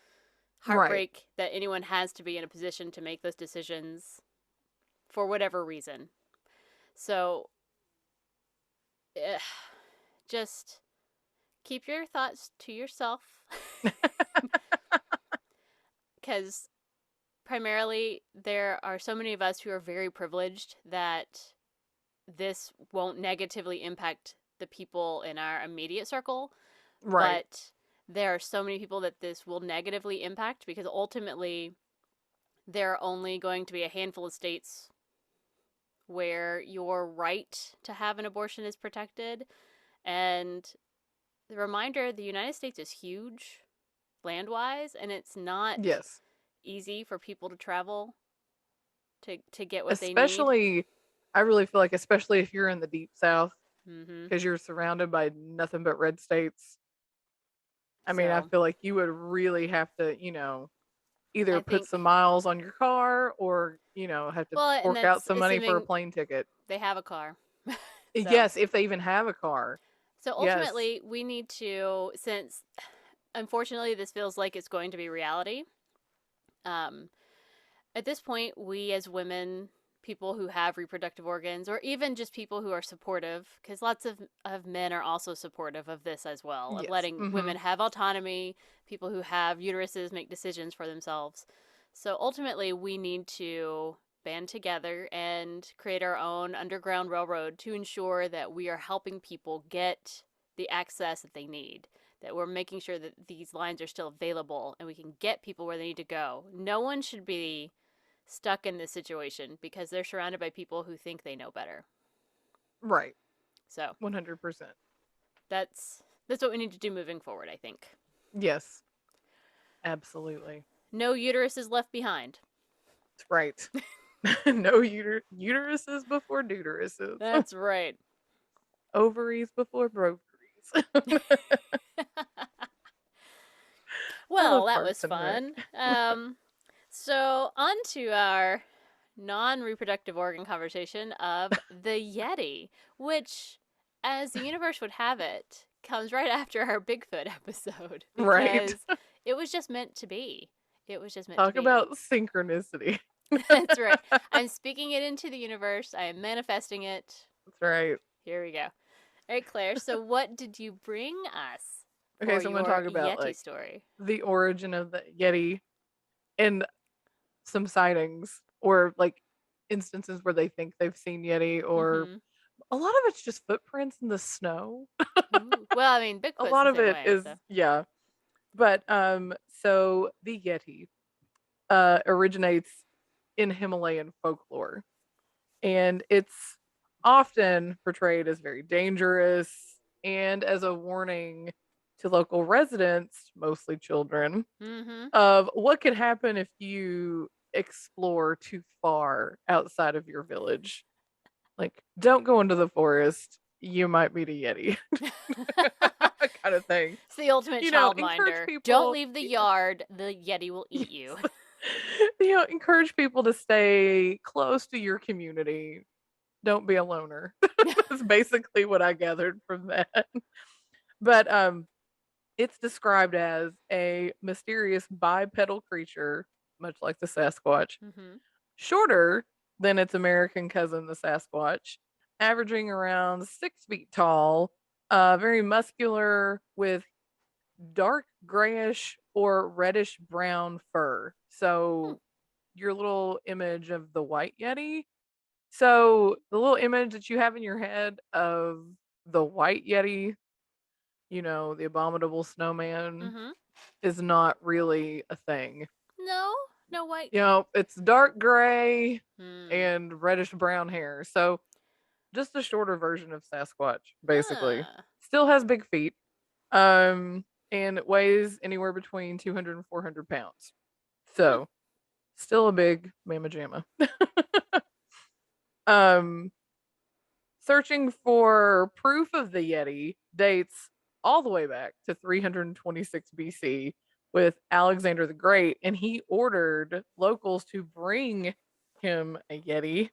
Right. heartbreak that anyone has to be in a position to make those decisions for whatever reason. So, just keep your thoughts to yourself. Because primarily, there are so many of us who are very privileged that this won't negatively impact the people in our immediate circle. Right. But there are so many people that this will negatively impact because ultimately, there are only going to be a handful of states where your right to have an abortion is protected. And the reminder, the United States is huge land-wise, and it's not Yes. easy for people to travel to get what they need. Especially, I really feel like, especially if you're in the deep South, Mm-hmm. because you're surrounded by nothing but red states. I mean, I So feel like you would really have to, either I put think, some miles on your car or, have to well, and fork out that's some money for a assuming plane ticket. they have a car. So Yes, if they even have a car. Yes. ultimately, we need to, since unfortunately this feels like it's going to be reality. Um, at this point, we as women, people who have reproductive organs, or even just people who are supportive, because lots of men are also supportive of this as well, of Yes. letting Mhm. women have autonomy, people who have uteruses make decisions for themselves. So ultimately, we need to band together and create our own underground railroad to ensure that we are helping people get the access that they need, that we're making sure that these lines are still available and we can get people where they need to go. No one should be stuck in this situation because they're surrounded by people who think they know better. Right. So 100%. that's what we need to do moving forward, I think. Yes. Absolutely. No uterus is left behind. That's right. No uteruses before deuteruses. That's right. Ovaries before brokeries. I Well, love that was Parks and Rec. fun. So on to our non-reproductive organ conversation of the Yeti, which, as the universe would have it, comes right after our Bigfoot episode Right. because it was just meant to be. It was just meant to Talk be. about synchronicity. That's right. I'm speaking it into the universe. I am manifesting it. That's right. Here we go. All right, Claire. So, what did you bring us Okay, for so I'm going to your talk about Yeti like story? the origin of the Yeti and some sightings or like instances where they think they've seen Yeti, or Mm-hmm. a lot of it's just footprints in the snow. Ooh. Well, I mean, A Bigfoot's lot the of same it way. is, So. yeah. But so the Yeti originates in Himalayan folklore, and it's often portrayed as very dangerous and as a warning to local residents, mostly children, Mm-hmm. of what could happen if you explore too far outside of your village. Like, don't go into the forest. You might meet a Yeti, kind of thing. It's the ultimate Encourage childminder. Don't people. leave the yard. The Yeti will eat Yes. you. Encourage people to stay close to your community. Don't be a loner. That's basically what I gathered from that. But It's described as a mysterious bipedal creature, much like the Sasquatch, Mm-hmm. shorter than its American cousin, the Sasquatch, averaging around 6 feet tall, very muscular with dark grayish or reddish brown fur. Hmm. So, your little image of the white Yeti. So, the little image that you have in your head of the white Yeti, the abominable snowman, Mm-hmm. is not really a thing. No, no white. It's dark gray Hmm. and reddish brown hair. So, just a shorter version of Sasquatch, basically. Huh. Still has big feet. Um, and it weighs anywhere between 200 and 400 pounds. Hmm. So, still a big mamma jamma. um, Searching for proof of the Yeti dates all the way back to 326 BC with Alexander the Great, and he ordered locals to bring him a Yeti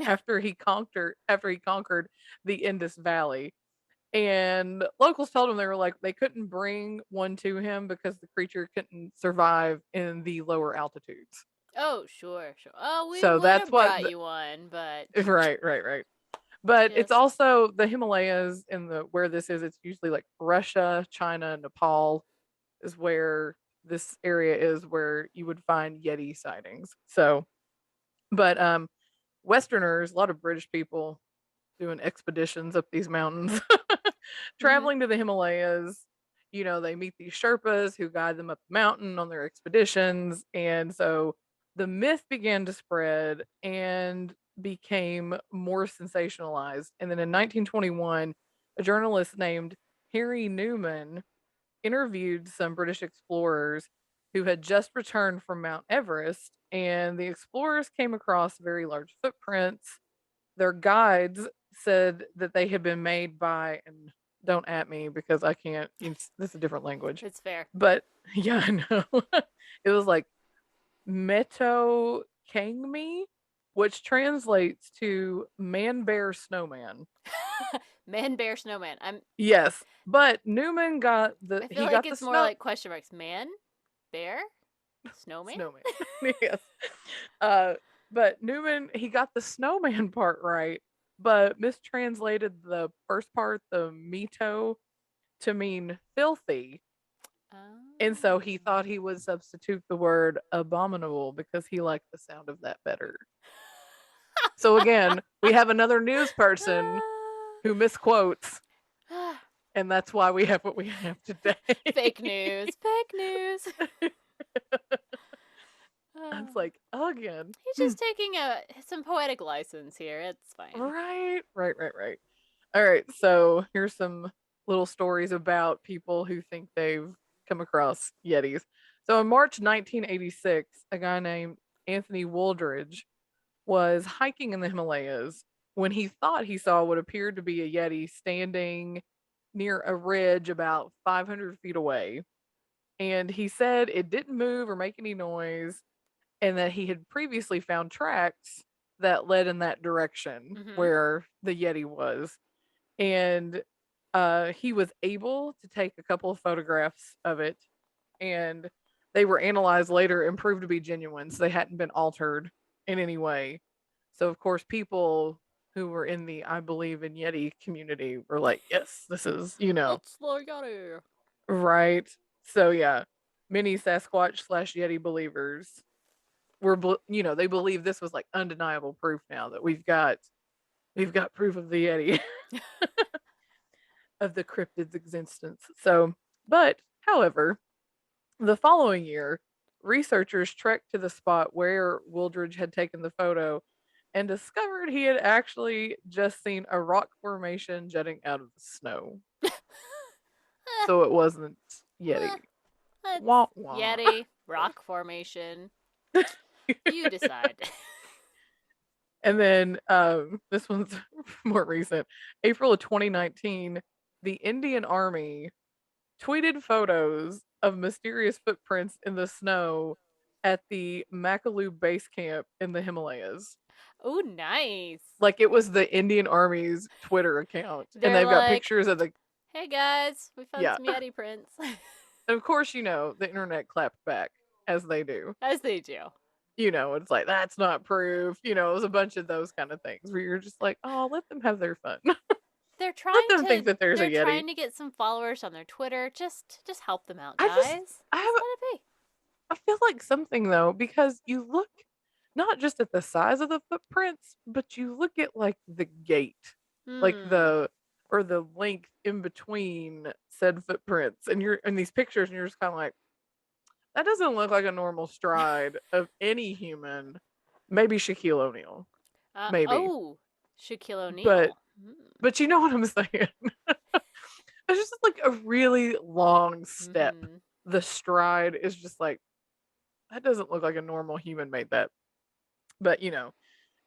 after he conquered the Indus Valley. And locals told him, they were like, they couldn't bring one to him because the creature couldn't survive in the lower altitudes. Oh, sure, sure. Oh, we So would that's have what brought you one, but right, right, right. But it's just also the Himalayas, in the where this is, it's usually like Russia, China, Nepal is where this area is where you would find Yeti sightings. So, but Westerners, a lot of British people doing expeditions up these mountains, Mhm. traveling to the Himalayas. They meet these Sherpas who guide them up the mountain on their expeditions. And so the myth began to spread and became more sensationalized. And then in 1921, a journalist named Harry Newman interviewed some British explorers who had just returned from Mount Everest. And the explorers came across very large footprints. Their guides said that they had been made by, and don't at me because I can't, this is a different language. It's fair. But yeah, I know. It was like Meto Kangmi, which translates to man bear snowman. Man, bear, snowman. Yes, but Newman got the I feel he like got the it's more snow like question marks. Man, bear, snowman. snowman. Yes. Uh but Newman, he got the snowman part right, but mistranslated the first part, the Meto, to mean filthy. And so he Oh. thought he would substitute the word abominable because he liked the sound of that better. So again, we have another news person who misquotes, and that's why we have what we have today. Fake news. Fake news. It's like, again. He's just taking some poetic license here. It's fine. Right, right, right, right. All right, so here's some little stories about people who think they've come across Yetis. So in March 1986, a guy named Anthony Wooldridge was hiking in the Himalayas when he thought he saw what appeared to be a Yeti standing near a ridge about 500 feet away. And he said it didn't move or make any noise, and that he had previously found tracks that led in that direction Mm-hmm. where the Yeti was. And he was able to take a couple of photographs of it, and they were analyzed later and proved to be genuine. So they hadn't been altered in any way. So, of course, people who were in the I believe in Yeti community were like, yes, this is, It's the Yeti. right. So, yeah, many Sasquatch slash Yeti believers they believe this was like undeniable proof now that we've got proof of the Yeti, of the cryptid's existence. So, but however, the following year, researchers trekked to the spot where Wooldridge had taken the photo and discovered he had actually just seen a rock formation jutting out of the snow. Eh, So it wasn't eh, Yeti. it's Wah wah. Yeti, rock formation. You decide. And then this one's more recent. April of 2019, the Indian Army tweeted photos of mysterious footprints in the snow at the Makalu base camp in the Himalayas. Oh, nice. Like, it was the Indian Army's Twitter account, and They're they've got like, pictures of the Hey guys, we found Yeah. some Yeti prints. And of course, the internet clapped back, as they do. As they do. It's like, that's not proof. It was a bunch of those kind of things where you're just like, oh, let them have their fun. They're Let trying them think to that there's a they're Yeti. trying to get some followers on their Twitter. Just help them out, I just, guys. I Just have, let it be. I feel like something though, because you look not just at the size of the footprints, but you look at like the gait, like Hmm. or the length in between said footprints, and you're in these pictures, and you're just kind of like, that doesn't look like a normal stride of any human. Maybe Shaquille O'Neal, maybe, Oh, Shaquille but O'Neal. you know what I'm saying. It's just like a really long step. Mm-hmm. The stride is just like, that doesn't look like a normal human made that. But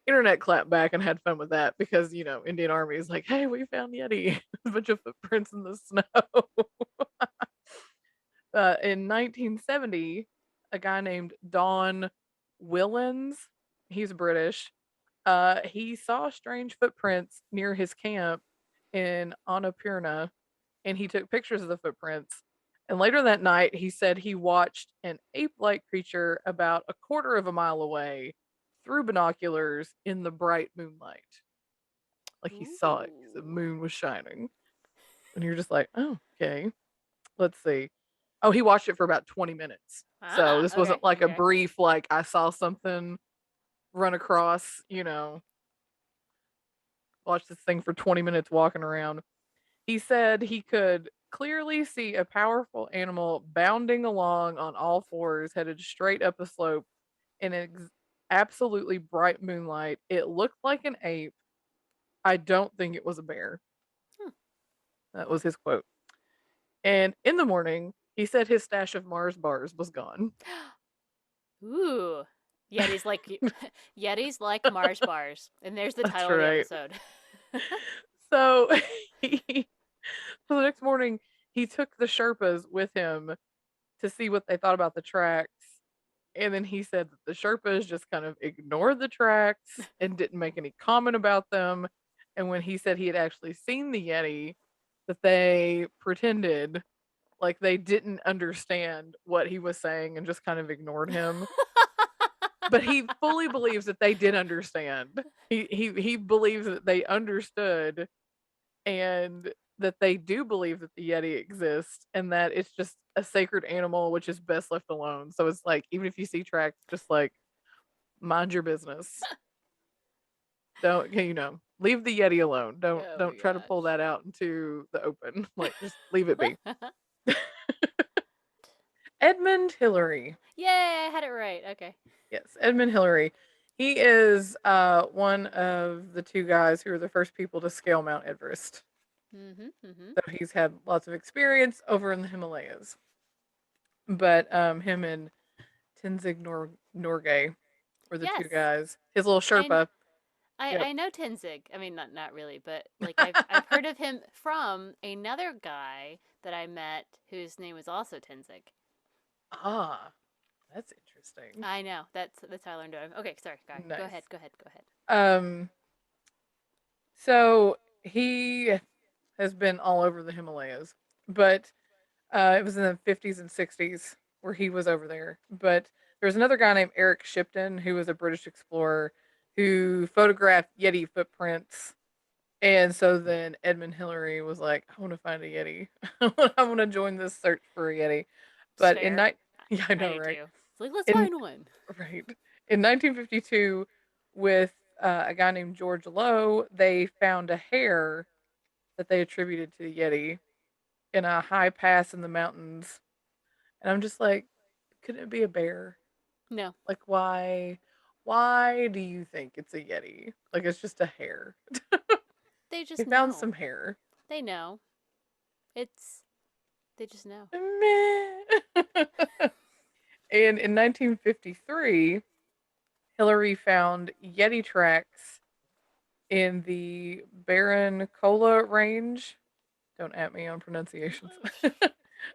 internet clapped back and had fun with that because Indian Army is like, hey, we found Yeti, a bunch of footprints in the snow. In 1970, a guy named Don Willens, he's British. He saw strange footprints near his camp in Annapurna, and he took pictures of the footprints. And later that night, he said he watched an ape-like creature about a quarter of a mile away through binoculars in the bright moonlight. Like he saw it because the Ooh. moon was shining. And you're just like, oh, okay. Let's see. Oh, he watched it for about 20 minutes. So Ah, this okay, wasn't like a okay. brief, like I saw something run across, watch this thing for 20 minutes walking around. He said he could clearly see a powerful animal bounding along on all fours, headed straight up a slope in absolutely bright moonlight. It looked like an ape. I don't think it was a bear. Hmm. That was his quote. And in the morning, he said his stash of Mars bars was gone. Ooh. Yetis like Yetis like Mars bars. And there's the That's title of the right. episode. So he, so the next morning, he took the Sherpas with him to see what they thought about the tracks. And then he said that the Sherpas just kind of ignored the tracks and didn't make any comment about them. And when he said he had actually seen the Yeti, that they pretended like they didn't understand what he was saying and just kind of ignored him. But he fully believes that they did understand. He believes that they understood and that they do believe that the Yeti exists and that it's just a sacred animal which is best left alone. So it's like even if you see tracks, just like mind your business. Don't leave the Yeti alone. Don't Oh my don't try to pull gosh. that out into the open. Like just leave it be. Edmund Hillary. Yay, I had it right. Okay. Yes, Edmund Hillary. He is one of the two guys who were the first people to scale Mount Everest. Mm-hmm. Mm-hmm. So he's had lots of experience over in the Himalayas. But him and Tenzing Norgay were the two Yes. guys. His little I Sherpa. I Yep. I know Tenzing. I mean, not really, but like I've heard of him from another guy that I met whose name was also Tenzing. Ah, that's interesting. I know. That's how I learned of him. Okay, sorry, guy. Go Nice. ahead. Go ahead. Go ahead. Um, so he has been all over the Himalayas, but it was in the 50s and 60s where he was over there. But there was another guy named Eric Shipton who was a British explorer who photographed Yeti footprints. And so then Edmund Hillary was like, I want to find a Yeti. I want to join this search for a Yeti. It's But in fair. night, yeah, I I know, do right? too. It's like let's In find one. right in 1952, with a guy named George Lowe, they found a hair that they attributed to the Yeti in a high pass in the mountains. And I'm just like, couldn't it be a bear? No, Like, why? Why do you think it's a Yeti? Like, it's just a hair. they He just found know. some hair. They know. It's they just know. Meh. And in 1953, Hillary found Yeti tracks in the Barrancola Range. Don't at me on pronunciations.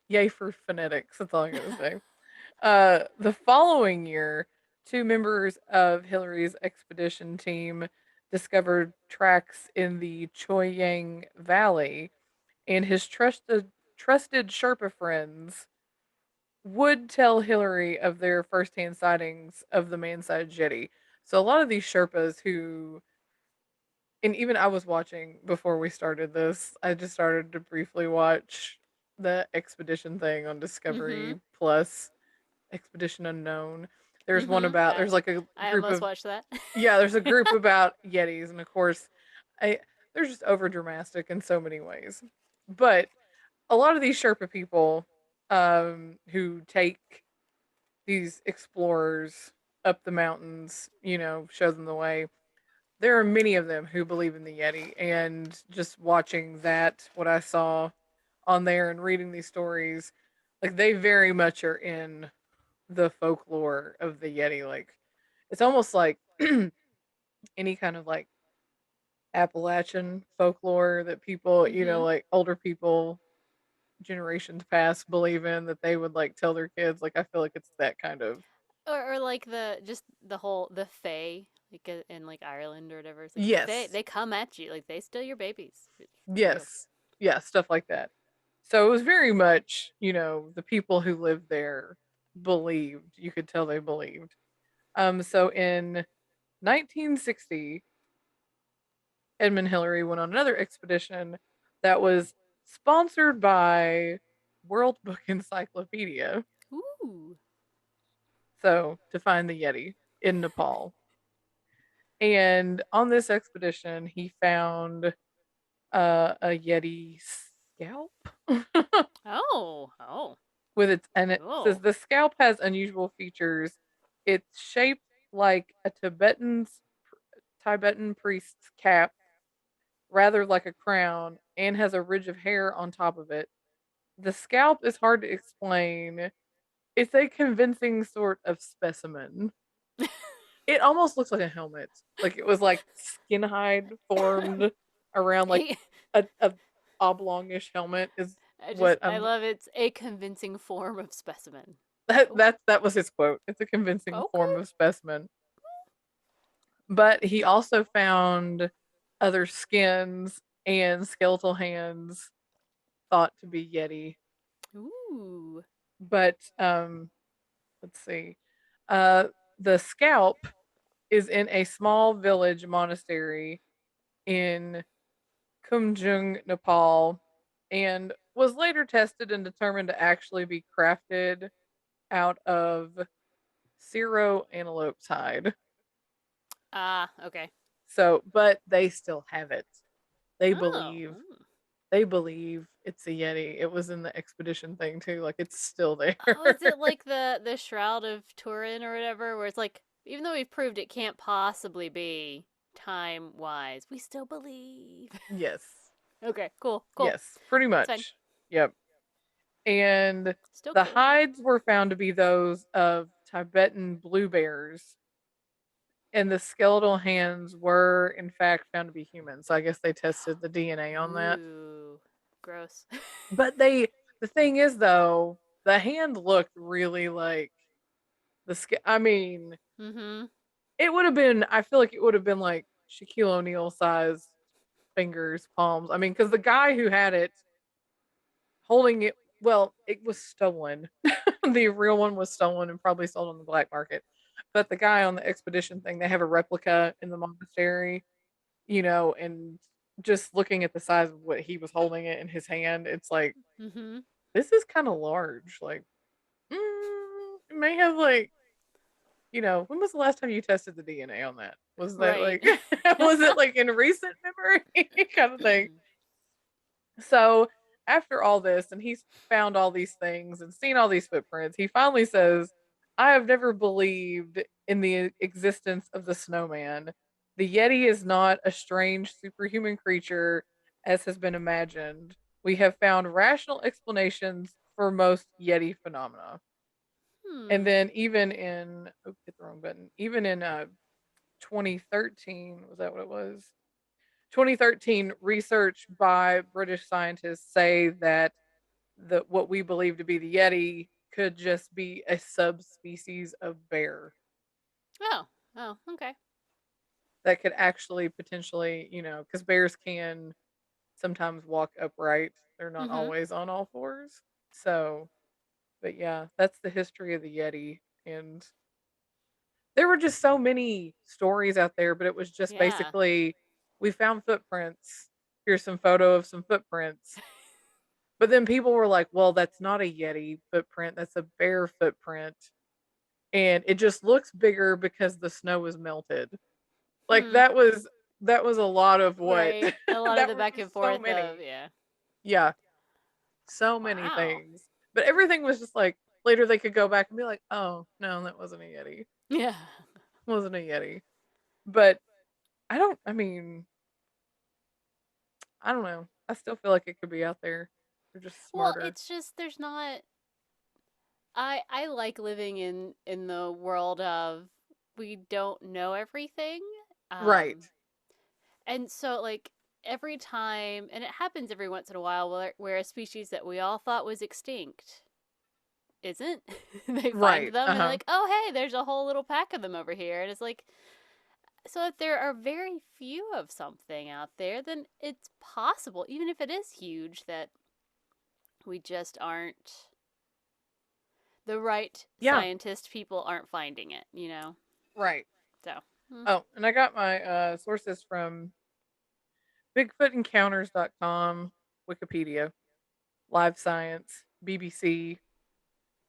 Yay for phonetics. That's all I'm going to say. The following year, two members of Hillary's expedition team discovered tracks in the Choyang Valley and his trusted Sherpa friends would tell Hillary of their firsthand sightings of the man-sized Yeti. So a lot of these Sherpas who, and even I was watching before we started this, I just started to briefly watch the expedition thing on Mm-hmm. Discovery Plus, Expedition Unknown. There's one Mm-hmm. about, there's like a I group almost of, watched that. yeah, there's a group about Yetis, and of course, I, they're just over dramatic in so many ways. But a lot of these Sherpa people who take these explorers up the mountains, show them the way. There are many of them who believe in the Yeti, and just watching that, what I saw on there and reading these stories, like they very much are in the folklore of the Yeti. Like it's almost like any kind of like Appalachian folklore that people, Mm-hmm. like older people generations past believe in, that they would like tell their kids. Like I feel like it's that kind of. Or like the just the whole the Fae, like in like Ireland or whatever. It's like the Fae. Yes. They come at you like they steal your babies. It's real. Yes. Yeah, stuff like that. So it was very much, the people who lived there believed. You could tell they believed. So in 1960, Edmund Hillary went on another expedition that was sponsored by World Book Encyclopedia. Ooh. So to find the Yeti in Nepal. And on this expedition, he found a Yeti scalp Oh. Oh. with its, and it says Oh. the scalp has unusual features. It's shaped like a Tibetan priest's cap, rather like a crown, and has a ridge of hair on top of it. The scalp is hard to explain. It's a convincing sort of specimen. It almost looks like a helmet. Like it was like skin hide formed around like a, a oblongish helmet is what I I'm. love it's a convincing form of specimen. That Oh, that was his quote. It's a convincing form okay. of specimen. But he also found other skins and skeletal hands thought to be Yeti. Ooh. But let's see. Uh the scalp is in a small village monastery in Kumjung, Nepal, and was later tested and determined to actually be crafted out of Syro antelope's hide. Ah, okay. So, but they still have it. They Oh. believe they believe it's a Yeti. It was in the expedition thing too. Like it's still there. Oh, is it like the Shroud of Turin or whatever, where it's like even though we've proved it can't possibly be time wise, we still believe. Yes. Okay, cool, cool. Yes, pretty It's fine. much. Yep. And Still the cool. hides were found to be those of Tibetan blue bears, and the skeletal hands were in fact found to be human. So I guess they tested the DNA on that. Ooh, gross. But the thing is though, the hand looked really like I mean, Mm-hmm. it would have been, I feel like it would have been like Shaquille O'Neal size fingers, palms. I mean, because the guy who had it holding it, well, it was stolen. The real one was stolen and probably sold on the black market. But the guy on the expedition thing, they have a replica in the monastery, and just looking at the size of what he was holding it in his hand, it's like, Mm-hmm. this is kind of large. Like, it may have like, when was the last time you tested the DNA on that? Was that Right. like, was it like in recent memory kind of thing? So after all this, and he's found all these things and seen all these footprints, he finally says, I have never believed in the existence of the snowman. The Yeti is not a strange superhuman creature as has been imagined. We have found rational explanations for most Yeti phenomena. And Hmm. then even in, oh, hit the wrong button, even in 2013, was that what it was? 2013 research by British scientists say that what we believe to be the Yeti could just be a subspecies of bear Oh. Okay. that could actually potentially, because bears can sometimes walk upright. They're not Mm-hmm. always on all fours. So, but yeah, that's the history of the Yeti. And there were just so many stories out there, but it was just Yeah. basically we found footprints. Here's some photo of some footprints. But then people were like, well, that's not a Yeti footprint. That's a bear footprint. And it just looks bigger because the snow is melted. Like Hmm. that was a lot of what Right. A lot of that the were back and just so forth of, many. yeah. Yeah, so many Wow. things. But everything was just like later they could go back and be like, "Oh, no, that wasn't a Yeti. Yeah. Wasn't a Yeti." But I mean, I don't know. I still feel like it could be out there. They're just Well, smarter. it's just there's not I like living in the world of we don't know everything. Right. Um and so like every time and it happens every once in a while where a species that we all thought was extinct isn't. They find Right. them and they're Uh-huh. like, "Oh, hey, there's a whole little pack of them over here." And it's like so if there are very few of something out there, then it's possible even if it is huge that we just aren't the right Yeah, scientist people aren't finding it, you know? right. So, mm, Oh, and I got my sources from bigfootencounters.com, Wikipedia, Livescience, BBC,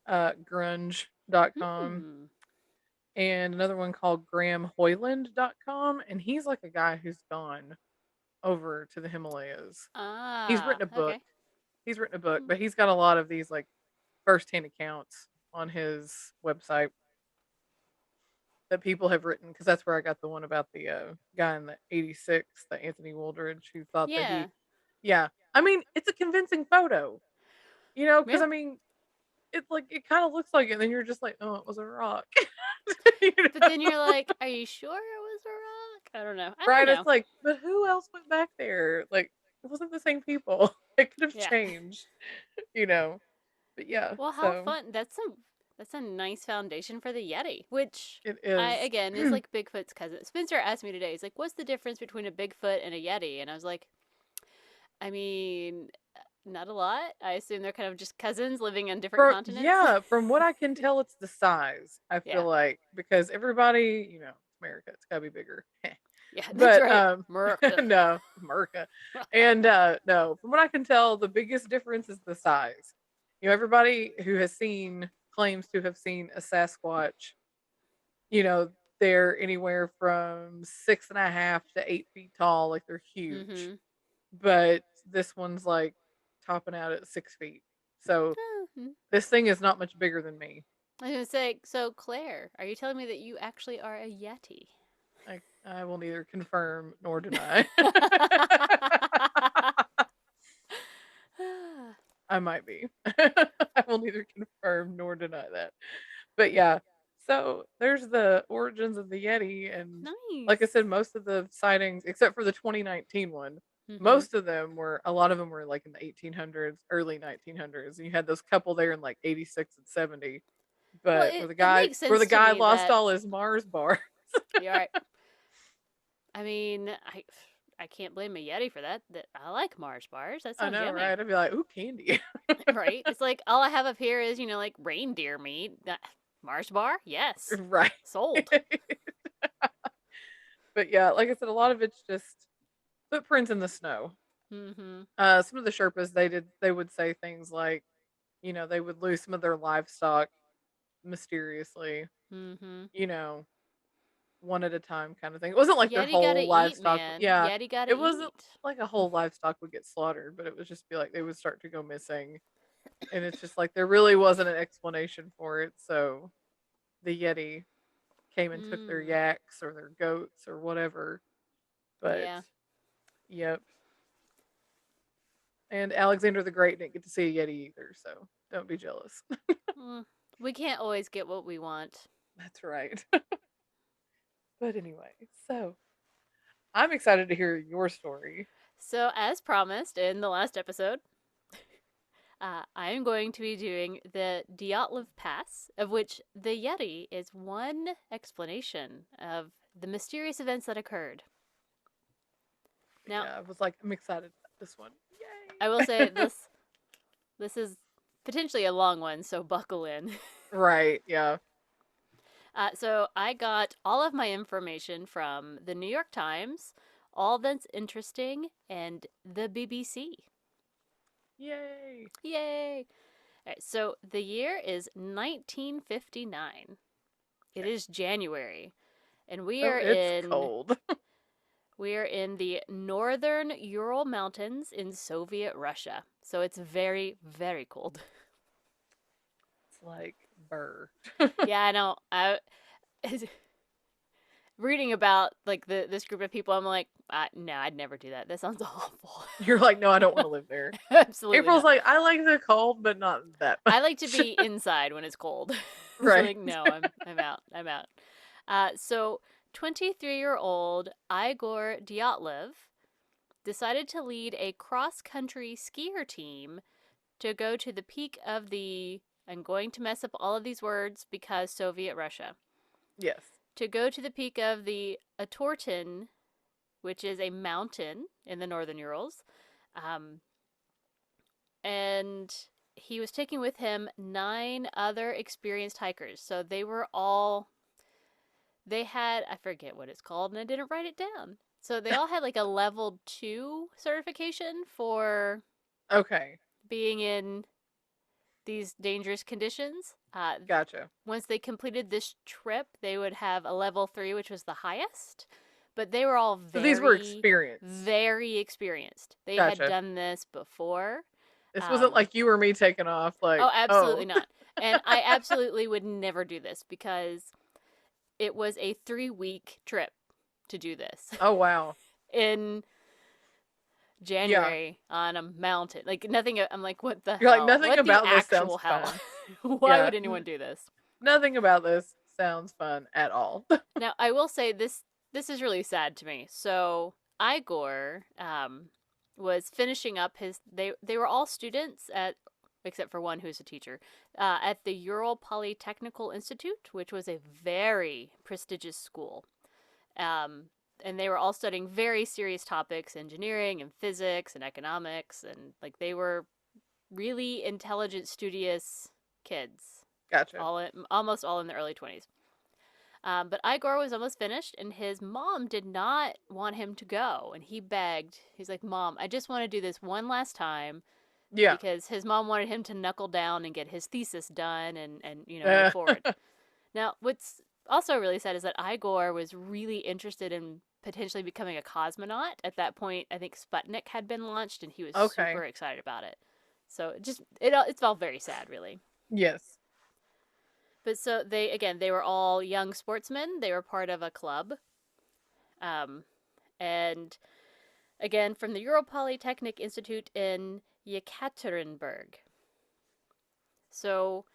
grunge.com, hmm. and another one called grahamhoyland.com. And he's like a guy who's gone over to the Himalayas. He's Ah, written a book. okay. He's written a book, Hmm. but he's got a lot of these like firsthand accounts on his website that people have written because that's where I got the one about the guy in the '86, the Anthony Wooldridge, who thought that Yeah. yeah. I mean, it's a convincing photo, you know, because Yeah. I mean, it's like it kind of looks like it, and then you're just like, oh, it was a rock, you But know? then you're like, are you sure it was a rock? I don't know. I don't Right? know. It's like, but who else went back there? Like, it wasn't the same people. It could have Yeah. changed, you know. But yeah, Well, how so fun. That's a nice foundation for the Yeti, which it I is. again is like Bigfoot's cousin. Spencer asked me today. He's like, "What's the difference between a Bigfoot and a Yeti?" And I was like, I mean, not a lot. I assume they're kind of just cousins living on different From continents. yeah, from what I can tell, it's the size. I Yeah. feel like because everybody, you know, it's America, it's gotta be bigger. Yeah, that's But right. Merca. no, America, and no, from what I can tell, the biggest difference is the size. You know, everybody who has seen claims to have seen a Sasquatch. You know, they're anywhere from 6.5 to 8 feet tall, like they're huge. Mm-hmm. But this one's like topping out at 6 feet. So this thing is not much bigger than me. I was gonna say, so Claire, are you telling me that you actually are a Yeti? I will neither confirm nor deny. I might be. I will neither confirm nor deny that. But yeah, so there's the origins of the Yeti, and like I Nice. said, most of the sightings, except for the 2019 one, Mm-hmm. most of them were a lot of them were like in the 1800s, early 1900s. And you had those couple there in like 86 and 70, Well, but it makes where the sense to guy me lost that all his Mars bar. you're right. I mean, I can't blame a Yeti for that. That I like Mars bars. That I sounds know, yummy. right? I'd be like, ooh, candy. Right? It's like all I have up here is, like reindeer meat. Mars bar? Yes. Right. Sold. But yeah, like I said, a lot of it's just footprints in the snow. Mm-hmm. Some of the Sherpas they would say things like, you know, they would lose some of their livestock mysteriously, Mm-hmm. you know, one at a time kind of thing. It wasn't like their Yeti gotta whole eat, livestock. man. Yeah, Yeti gotta it wasn't eat. like a whole livestock would get slaughtered, but it would just be like they would start to go missing, and it's just like there really wasn't an explanation for it. So the Yeti came and took their Mm. yaks or their goats or whatever. But Yeah. yep. And Alexander the Great didn't get to see a Yeti either, so don't be jealous. Mm. We can't always get what we want. That's right. But anyway, so I'm excited to hear your story. So, as promised in the last episode, I am going to be doing the Dyatlov Pass, of which the Yeti is one explanation of the mysterious events that occurred. Now, Yeah, I was like, I'm excited about this one. Yay! I will say this is potentially a long one, so buckle in. Right, yeah. So I got all of my information from the New York Times, All That's Interesting, and the BBC. Yay! Yay! All right, so the year is 1959. It Okay. is January, and Oh, it's cold. we are in the northern Ural Mountains in Soviet Russia. So it's very, very cold. It's like burr. Yeah, I know. I reading about like this group of people, I'm like, no, I'd never do that. That sounds awful. You're like, no, I don't want to live there. Absolutely April's not. like, I like the cold, but not that much. I like to be inside when it's cold. So Right. like, no, I'm out. I'm out. So 23-year-old Igor Dyatlov decided to lead a cross-country skier team to go to the peak of the. I'm going to mess up all of these words because Soviet Russia. Yes. To go to the peak of the Atortin, which is a mountain in the northern Urals. And he was taking with him 9 other experienced hikers. So they were all, they had, I forget what it's called, and I didn't write it down. So they all had like a level 2 certification for Okay. being in these dangerous conditions. Gotcha. Once they completed this trip, they would have a level 3, which was the highest. But they were all So these were very, experienced. very experienced. They had Gotcha. done this before. This wasn't like you or me taking off, like, Oh, absolutely not. And I absolutely would never do this because it was a 3-week trip to do this Oh, wow. in Yeah. January on a mountain. Like nothing. I'm like, what the You're like, hell? nothing What the about this sounds actual hell? fun. Why Yeah. would anyone do this? Nothing about this sounds fun at all. Now, I will say this is really sad to me. So Igor was finishing up his. They were all students at, except for one who's a teacher, at the Ural Polytechnical Institute, which was a very prestigious school. And they were all studying very serious topics, engineering and physics and economics, and like they were really intelligent, studious kids, Gotcha. almost all in the early 20s. But Igor was almost finished, and his mom did not want him to go. And he begged. He's like, Mom, I just want to do this one last time. Yeah. Because his mom wanted him to knuckle down and get his thesis done and move forward. Now, what's also really sad is that Igor was really interested in potentially becoming a cosmonaut. At that point, I think Sputnik had been launched, and he was super excited about it. So it's all very sad, really. Yes. But so they were all young sportsmen. They were part of a club. And again, from the Ural Polytechnic Institute in Yekaterinburg. So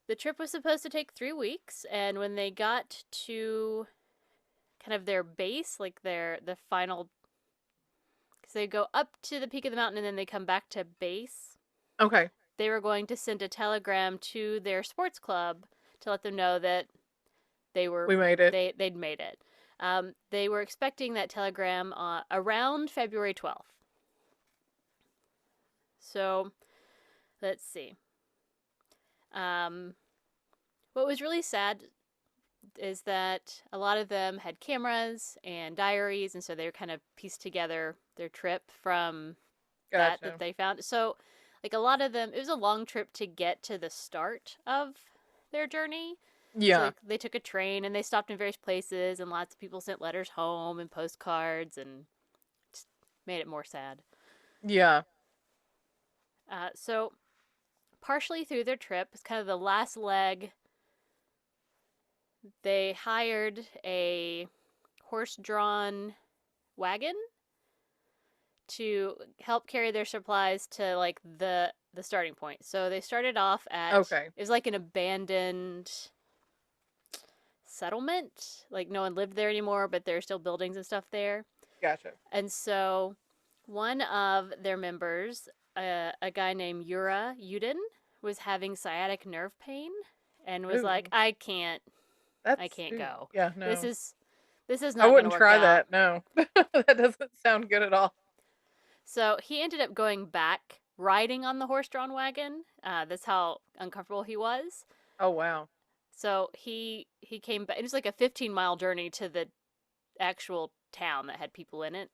the trip was supposed to take 3 weeks, and when they got to kind of their base, like the final, because they go up to the peak of the mountain and then they come back to base. Okay. They were going to send a telegram to their sports club to let them know that we made it. They'd made it. They were expecting that telegram around February 12th. So, let's see. What was really sad is that a lot of them had cameras and diaries, and so they were kind of pieced together their trip from that they found. So, like a lot of them, it was a long trip to get to the start of their journey. Yeah. So, like, they took a train and they stopped in various places, and lots of people sent letters home and postcards, and just made it more sad. Yeah. So, partially through their trip, it's kind of the last leg. They hired a horse-drawn wagon to help carry their supplies to like the starting point. So they started off at it was like an abandoned settlement. Like no one lived there anymore, but there are still buildings and stuff there. Gotcha. And so one of their members, a guy named Yura Yudin, was having sciatic nerve pain and was like, I can't go. Yeah, no. This is I not going to wouldn't work try out. that. No. That doesn't sound good at all. So he ended up going back riding on the horse-drawn wagon. That's how uncomfortable he was. Oh, wow. So he came back. It was like a 15-mile journey to the actual town that had people in it.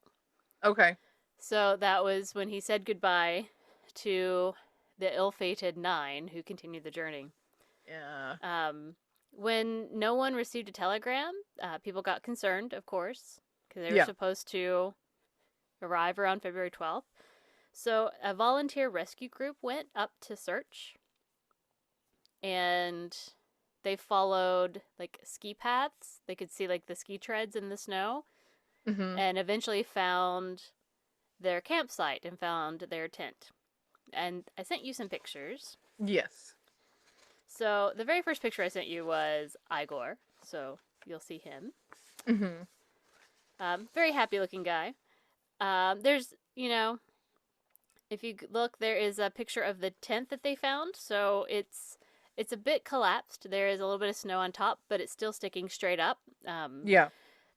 Okay. So that was when he said goodbye to the ill-fated 9 who continued the journey. Yeah. When no one received a telegram, people got concerned, of course, because they were Yeah. supposed to arrive around February 12th. So a volunteer rescue group went up to search, and they followed like ski paths. They could see like the ski treads in the snow, Mm-hmm. and eventually found their campsite and found their tent. And I sent you some pictures. Yes. So the very first picture I sent you was Igor, so you'll see him. Mm-hmm. Very happy looking guy. There's, if you look, there is a picture of the tent that they found. So it's a bit collapsed. There is a little bit of snow on top, but it's still sticking straight up. Yeah.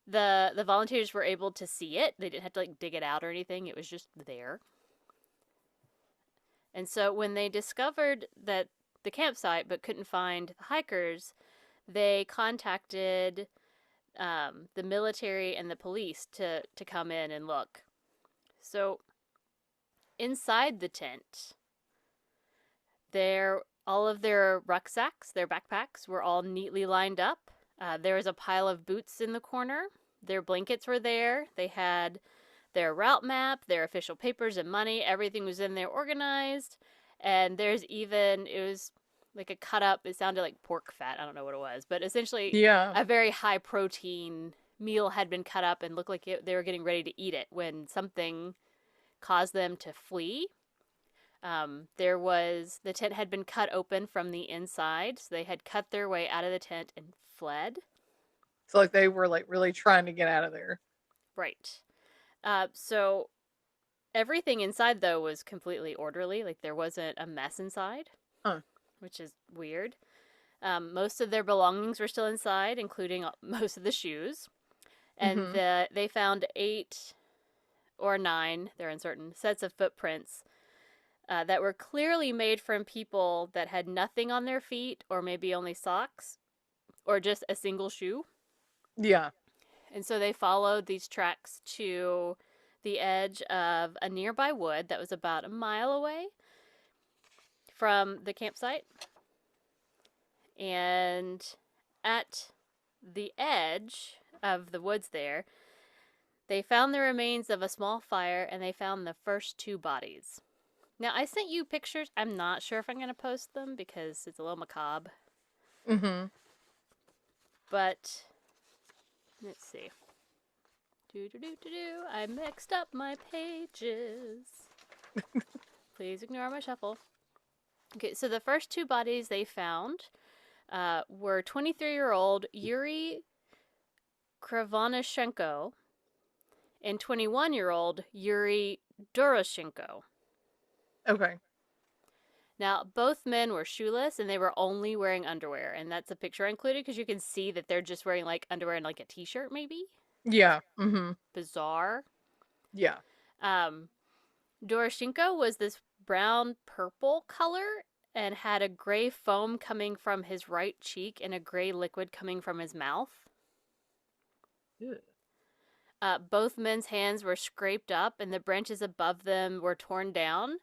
The volunteers were able to see it. They didn't have to like dig it out or anything. It was just there. And so when they discovered that the campsite but couldn't find the hikers, they contacted the military and the police to come in and look. So inside the tent, all of their rucksacks, their backpacks, were all neatly lined up. There was a pile of boots in the corner. Their blankets were there. They had their route map, their official papers and money. Everything was in there organized. And it was like a cut up, it sounded like pork fat. I don't know what it was. But essentially, Yeah. a very high protein meal had been cut up and looked like they were getting ready to eat it when something caused them to flee. The tent had been cut open from the inside, so they had cut their way out of the tent and fled. So like they were like really trying to get out of there. Right. So everything inside though was completely orderly. Like there wasn't a mess inside, Huh. which is weird. Most of their belongings were still inside, including most of the shoes. And Mm-hmm. they found 8 or 9, they're uncertain, sets of footprints that were clearly made from people that had nothing on their feet, or maybe only socks, or just a single shoe. Yeah. And so they followed these tracks to the edge of a nearby wood that was about a mile away from the campsite. And at the edge of the woods there, they found the remains of a small fire, and they found the first 2 bodies. Now, I sent you pictures. I'm not sure if I'm going to post them because it's a little macabre. Mm-hmm. But, let's see. I mixed up my pages. Please ignore my shuffle. Okay, so the first 2 bodies they found were 23-year-old Yuri Krivonashenko and 21-year-old Yuri Doroshenko. Okay. Now, both men were shoeless and they were only wearing underwear. And that's a picture I included because you can see that they're just wearing like underwear and like a t-shirt maybe. Yeah. Mm-hmm. Bizarre. Yeah. Doroshenko was this brown purple color and had a gray foam coming from his right cheek and a gray liquid coming from his mouth. Ew. Both men's hands were scraped up and the branches above them were torn down.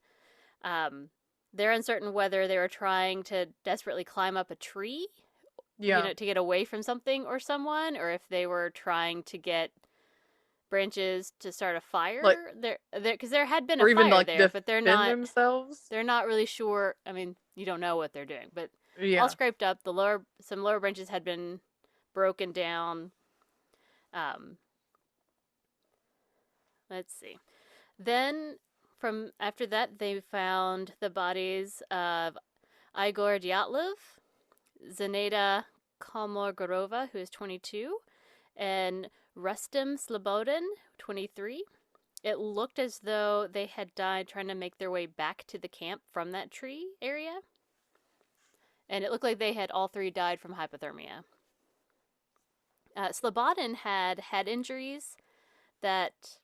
They're uncertain whether they were trying to desperately climb up a tree, Yeah. to get away from something or someone, or if they were trying to get branches to start a fire. Like, Because there had been or a even fire like there, but defend themselves. they're not really sure. I mean, you don't know what they're doing, but all Yeah. scraped up. Some lower branches had been broken down. Let's see. Then from after that, they found the bodies of Igor Dyatlov, Zenaida Kolmogorova, who is 22, and Rustem Slobodin, 23. It looked as though they had died trying to make their way back to the camp from that tree area. And it looked like they had all 3 died from hypothermia. Slobodin had head injuries that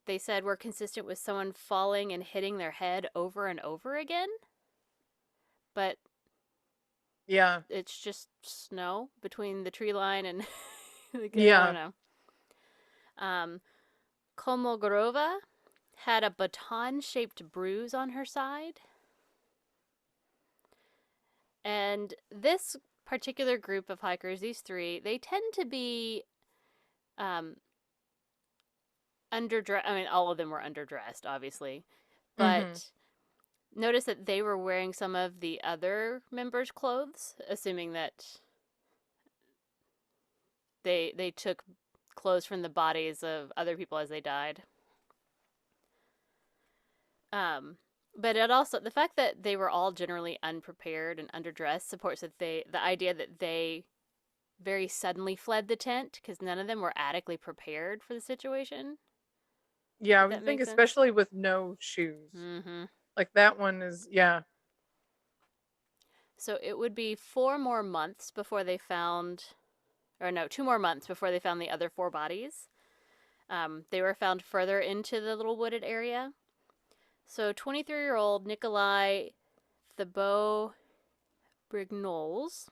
they said were consistent with someone falling and hitting their head over and over again. But Yeah. it's just snow between the tree line and I don't Yeah. know. Komogorova had a baton-shaped bruise on her side. And this particular group of hikers, these three, they tend to be underdressed. I mean, all of them were underdressed, obviously. Mhm. But notice that they were wearing some of the other members' clothes, assuming that they took clothes from the bodies of other people as they died. But it also, the fact that they were all generally unprepared and underdressed supports that the idea that they very suddenly fled the tent because none of them were adequately prepared for the situation. Yeah, I If would that think makes sense. especially with no shoes. Mm-hmm. Like that one is, yeah. So it would be 4 more months before they found, or no, 2 more months before they found the other 4 bodies. They were found further into the little wooded area. So 23-year-old Nikolai Thibault Brignoles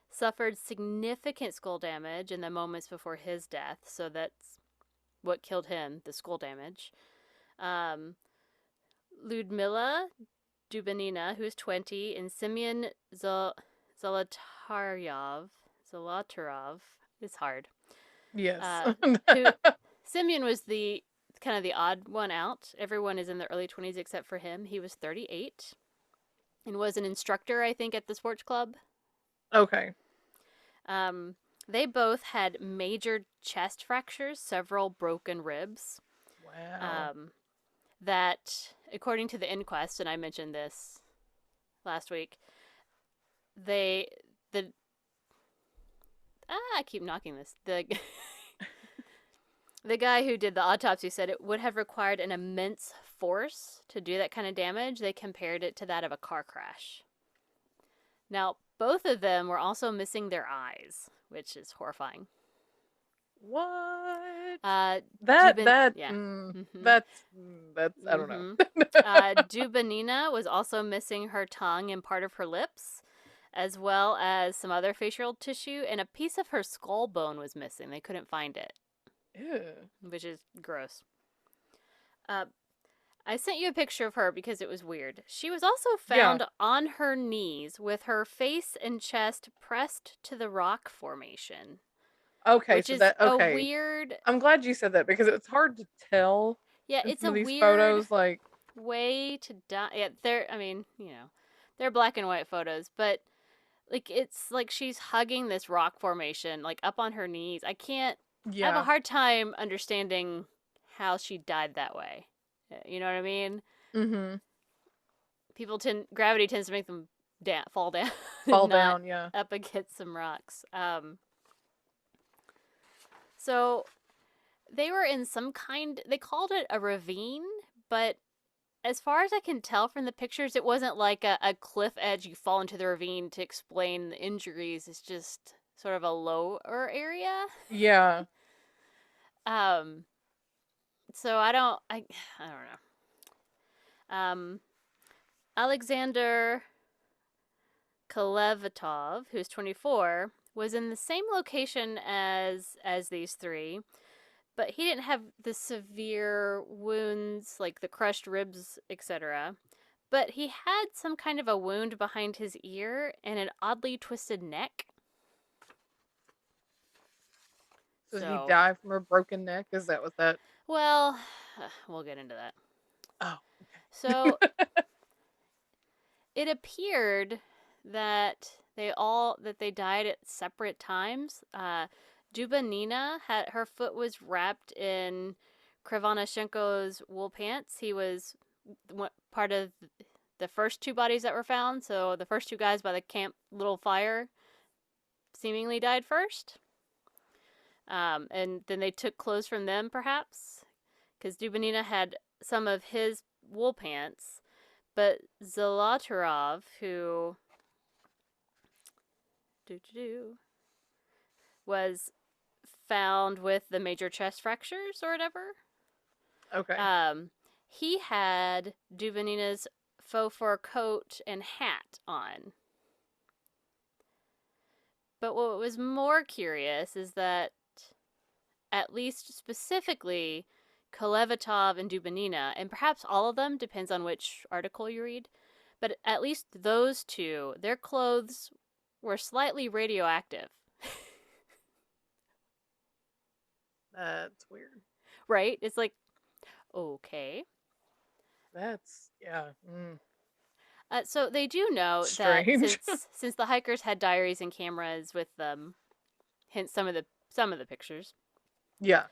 suffered significant skull damage in the moments before his death. So that's what killed him, the skull damage. Ludmila Dubanina, who's 20, and Semyon Zolotaryov. It's hard. Yes. Who Semyon was the kind of the odd one out. Everyone is in their early 20s except for him. He was 38 and was an instructor, I think, at the sports club. Okay. Um, they both had major chest fractures, several broken ribs. Wow. Um, that, according to the inquest, and I mentioned this last week, they the I keep knocking this. The guy who did the autopsy said it would have required an immense force to do that kind of damage. They compared it to that of a car crash. Now, both of them were also missing their eyes, which is horrifying. What? Uh, That Dubin, that yeah. mm, Mm-hmm. that's I don't know. Mm-hmm. Dubanina was also missing her tongue and part of her lips, as well as some other facial tissue, and a piece of her skull bone was missing. They couldn't find it, Ew. which is gross. Uh, I sent you a picture of her because it was weird. She was also Yeah. found on her knees with her face and chest pressed to the rock formation, Okay, which so is that a okay. weird. I'm glad you said that because it's hard to tell Yeah, in it's some a of these weird photos like way to die. Yeah, I mean, they're black and white photos, but like it's like she's hugging this rock formation, like up on her knees. I have a yeah. hard time understanding how she died that way. You know what I mean? Mhm. Gravity tends to make them fall down Fall and not down, yeah. up against some rocks. So they were in they called it a ravine, but as far as I can tell from the pictures, it wasn't like a cliff edge you fall into the ravine to explain the injuries. It's just sort of a lower area. Yeah. Um, so I don't know. Alexander Kolevatov, who's 24, was in the same location as these three, but he didn't have the severe wounds like the crushed ribs, etc. But he had some kind of a wound behind his ear and an oddly twisted neck. So did he So, die from a broken neck? Is that what that well, we'll get into that. Oh, So, okay. it appeared that they died at separate times. Dubanina had her foot was wrapped in Krivanashenko's wool pants. He was part of the first 2 bodies that were found. So the first 2 guys by the camp little fire seemingly died first. And then they took clothes from them, perhaps, because Dubanina had some of his wool pants. But Zolotarov, who was found with the major chest fractures or whatever. Okay. He had Dubinina's faux fur coat and hat on. But what was more curious is that, at least specifically, Kolevatov and Dubinina, and perhaps all of them, depends on which article you read, but at least those two, their clothes were slightly radioactive. That's weird. Right? It's like, okay. That's, yeah. Mm. So they do know Strange. that since the hikers had diaries and cameras with them, hence some of the pictures. Yeah.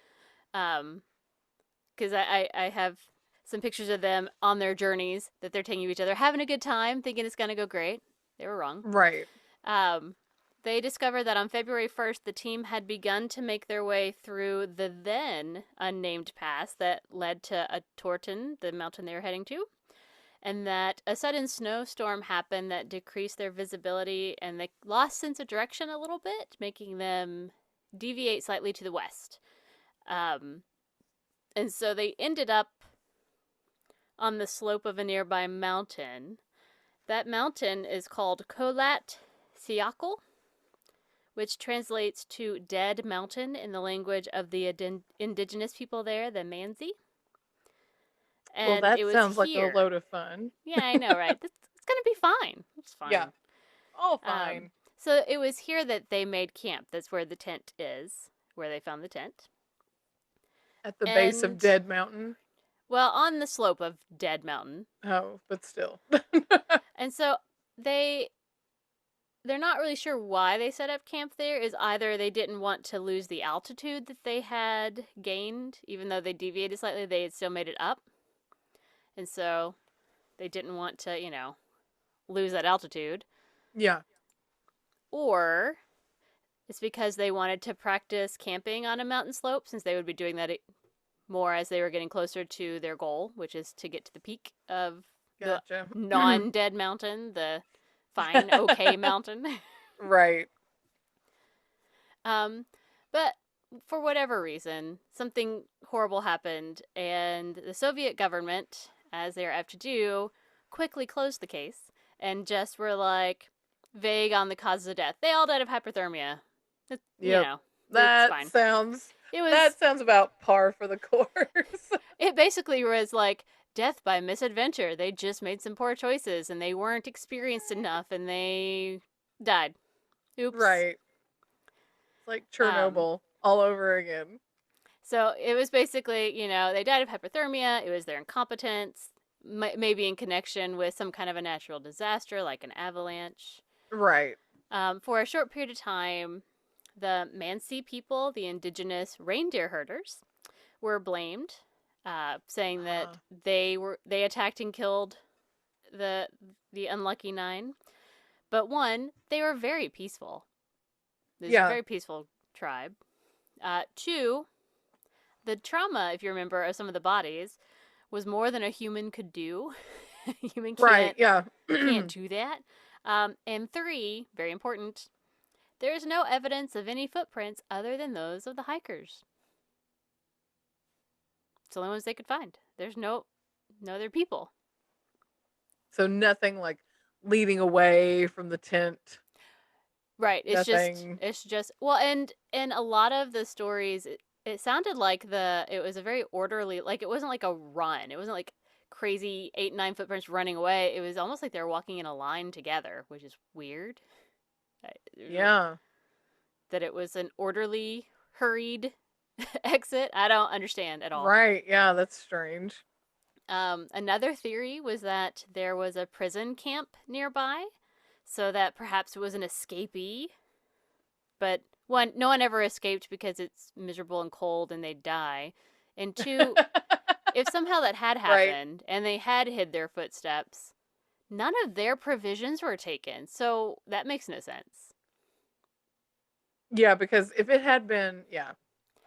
Because I have some pictures of them on their journeys that they're taking with each other, having a good time, thinking it's gonna go great. They were wrong. Right. They discovered that on February 1st, the team had begun to make their way through the then unnamed pass that led to a Torton, the mountain they were heading to, and that a sudden snowstorm happened that decreased their visibility, and they lost sense of direction a little bit, making them deviate slightly to the west. And so they ended up on the slope of a nearby mountain. That mountain is called Kholat Syakhl, which translates to Dead Mountain in the language of the indigenous people there, the Mansi. Well, And that it was sounds like a here. load of fun. Yeah, I know, right? It's going to be fine. It's fine. Yeah. All fine. So it was here that they made camp. That's where the tent is, where they found the tent. At the base of Dead Mountain. Well, on the slope of Dead Mountain. Oh, but still. And so they're not really sure why they set up camp there. Is either they didn't want to lose the altitude that they had gained, even though they deviated slightly, they had still made it up. And so they didn't want to, lose that altitude. Yeah. Or it's because they wanted to practice camping on a mountain slope, since they would be doing that more as they were getting closer to their goal, which is to get to the peak of the non-dead mountain, the fine, okay mountain. Right. But for whatever reason, something horrible happened, and the Soviet government, as they are apt to do, quickly closed the case and just were like vague on the causes of death. They all died of hypothermia. Yeah, it's fine. That sounds about par for the course. It basically was like death by misadventure. They just made some poor choices and they weren't experienced enough and they died. Oops. Right. It's like Chernobyl all over again. So it was basically, they died of hypothermia. It was their incompetence, maybe in connection with some kind of a natural disaster like an avalanche. Right. For a short period of time, the Mansi people, the indigenous reindeer herders, were blamed, saying that they attacked and killed the unlucky 9. But one, they were very peaceful. This is a very peaceful tribe. 2, the trauma, if you remember, of some of the bodies was more than a human could do. Human can't do that. And 3, very important, there is no evidence of any footprints other than those of the hikers. It's the only ones they could find. There's no other people. So nothing like leading away from the tent. Right. It's just well, and a lot of the stories, it sounded like it was a very orderly, like it wasn't like a run. It wasn't like crazy 8-9 footprints running away. It was almost like they were walking in a line together, which is weird. Yeah. That it was an orderly, hurried exit. I don't understand at all. Right. Yeah, that's strange. Another theory was that there was a prison camp nearby, so that perhaps it was an escapee. But 1, no one ever escaped because it's miserable and cold and they'd die. And 2, if somehow that had happened and they had hid their footsteps, none of their provisions were taken. So that makes no sense. Yeah, because if it had been,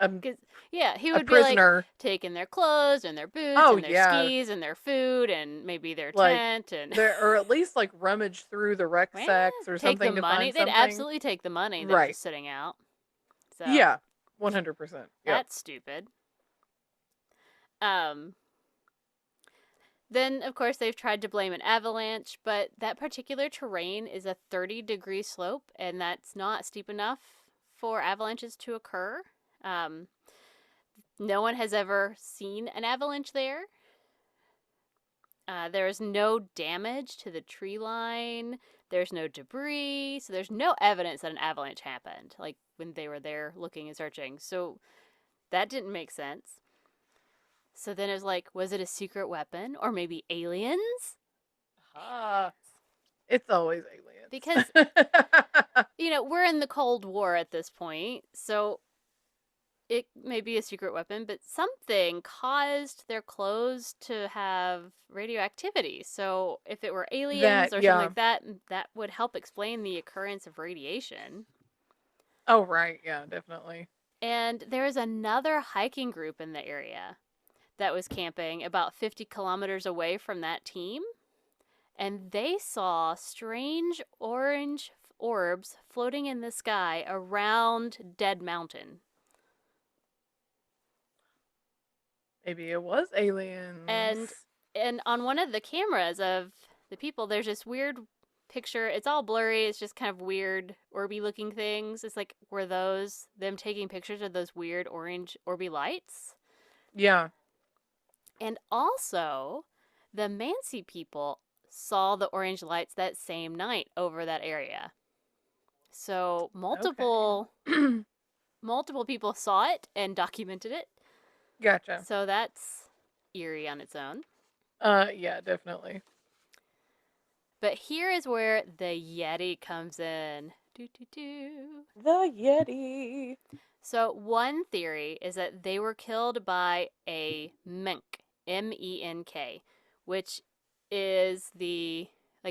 he would be like taking their clothes and their boots and their skis and their food and maybe their tent or at least like rummage through the rucksacks or take something the to money. find something. They'd absolutely take the money that's just sitting out. So. Yeah, 100%. Yep. That's stupid. Um, Then, of course, they've tried to blame an avalanche, but that particular terrain is a 30-degree slope, and that's not steep enough for avalanches to occur. Um, no one has ever seen an avalanche there. There is no damage to the tree line. There's no debris. So there's no evidence that an avalanche happened, like when they were there looking and searching. So that didn't make sense. So then it was like, was it a secret weapon or maybe aliens? Ah, it's always aliens. Because, we're in the Cold War at this point, so it may be a secret weapon, but something caused their clothes to have radioactivity. So if it were aliens That, or something yeah. like that, that would help explain the occurrence of radiation. Oh, right. Yeah, definitely. And there is another hiking group in the area that was camping about 50 kilometers away from that team. And they saw strange orange orbs floating in the sky around Dead Mountain. Maybe it was aliens. And on one of the cameras of the people, there's this weird picture. It's all blurry. It's just kind of weird orby looking things. It's like, were those them taking pictures of those weird orange orby lights? Yeah. And also, the Mansi people saw the orange lights that same night over that area. So multiple Okay. multiple people saw it and documented it. Gotcha. So that's eerie on its own. Yeah, definitely. But here is where the Yeti comes in. Doo-doo-doo. The Yeti. So one theory is that they were killed by a menk, M-E-N-K, which is the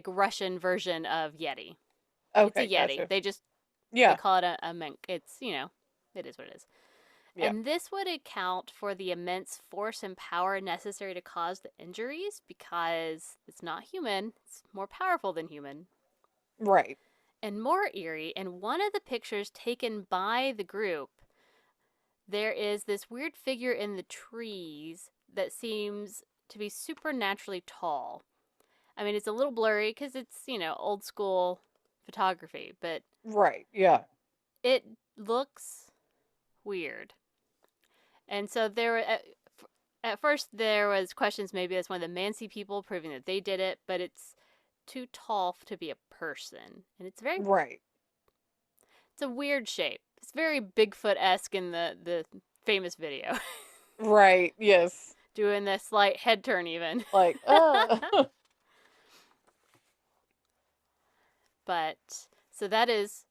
Russian version of Yeti. It's a Okay, Yeti. gotcha. They Yeah. call it a menk. It's, it is what it is. Yeah. And this would account for the immense force and power necessary to cause the injuries because it's not human, it's more powerful than human. Right. And more eerie, in one of the pictures taken by the group, there is this weird figure in the trees that seems to be supernaturally tall. I mean, it's a little blurry because it's, old school photography, but Right. Yeah. it looks weird. And so there were, at first there was questions maybe that's one of the Mansi people proving that they did it, but it's too tall to be a person. And it's Right. it's a weird shape. It's very Bigfoot-esque in the famous video. Right. Yes. Doing the slight head turn even. Like, But, so that is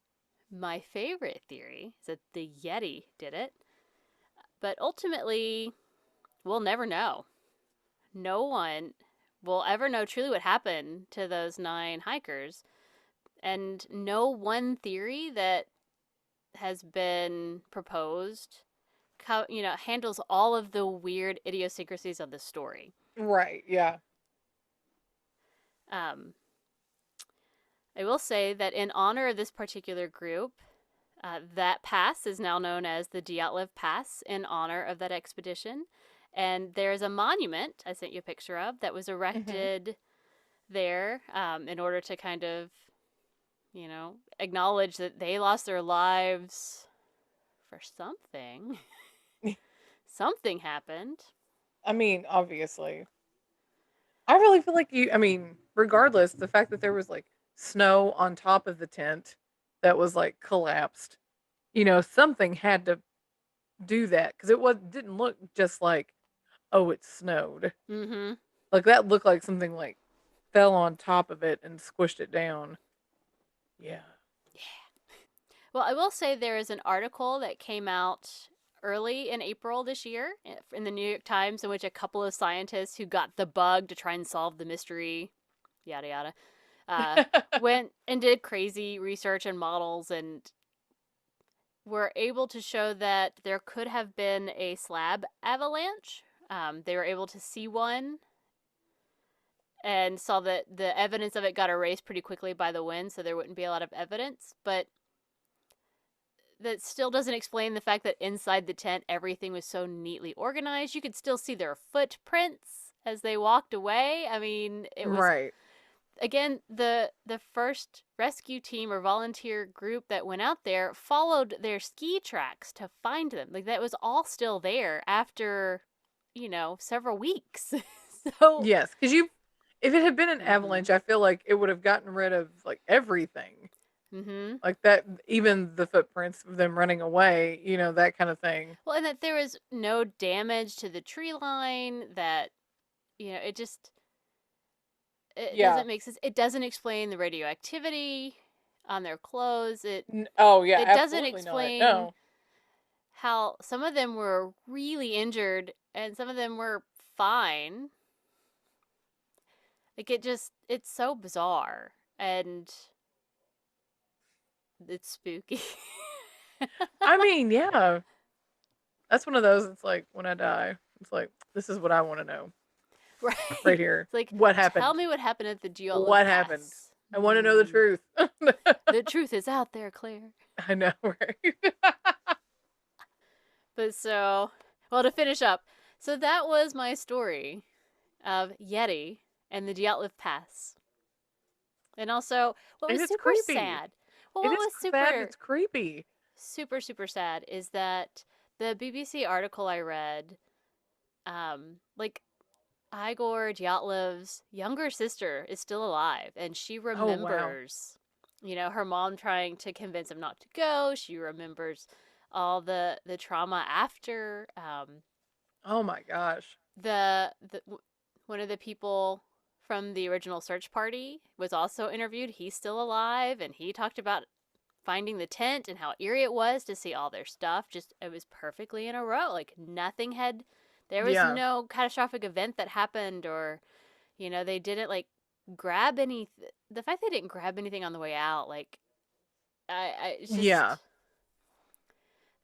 my favorite theory, is that the Yeti did it. But ultimately, we'll never know. No one will ever know truly what happened to those 9 hikers. And no one theory that has been proposed, handles all of the weird idiosyncrasies of the story. right. Yeah. I will say that in honor of this particular group, that pass is now known as the Dyatlov Pass in honor of that expedition. And there's a monument I sent you a picture of that was erected there in order to kind of, acknowledge that they lost their lives for something. Something happened. I mean, obviously. I really feel like regardless, the fact that there was like snow on top of the tent that was like collapsed, something had to do that because didn't look just like, oh, it snowed. Mm-hmm. Like that looked like something like fell on top of it and squished it down. Yeah. Well, I will say there is an article that came out early in April this year in the New York Times in which a couple of scientists who got the bug to try and solve the mystery, yada yada, went and did crazy research and models and were able to show that there could have been a slab avalanche. They were able to see one and saw that the evidence of it got erased pretty quickly by the wind, so there wouldn't be a lot of evidence. But that still doesn't explain the fact that inside the tent everything was so neatly organized. You could still see their footprints as they walked away. I mean, it was Right. again the first rescue team or volunteer group that went out there followed their ski tracks to find them. Like that was all still there after, several weeks. So, Yes, because if it had been an mhm. avalanche, I feel like it would have gotten rid of like everything, Mhm. like that, even the footprints of them running away, that kind of thing. Well, and that there was no damage to the tree line that, it just it Yeah. doesn't make sense. It doesn't explain the radioactivity on their clothes. It Oh yeah, it doesn't absolutely not. explain No. how some of them were really injured and some of them were fine. Like it's so bizarre and it's spooky. I mean, yeah, that's one of those. It's like when I die, it's like this is what I want to know Right. right here. It's like, What tell happened? me what happened at the Dyatlov What happened? Pass. I want to know the truth. The truth is out there, Claire. I know, right? But so, well, to finish up, so that was my story of Yeti and the Dyatlov Pass. And also, what And was it's super creepy. sad, well, It what is was sad and super, it's creepy. super, super sad is that the BBC article I read, like Igor Dyatlov's younger sister is still alive, and she Oh wow. remembers, her mom trying to convince him not to go. She remembers all the trauma after. Oh my gosh. The one of the people from the original search party was also interviewed. He's still alive, and he talked about finding the tent and how eerie it was to see all their stuff. Just it was perfectly in a row. Like nothing had. There was Yeah. no catastrophic event that happened, or they didn't like grab any. The fact they didn't grab anything on the way out, like it's Yeah. just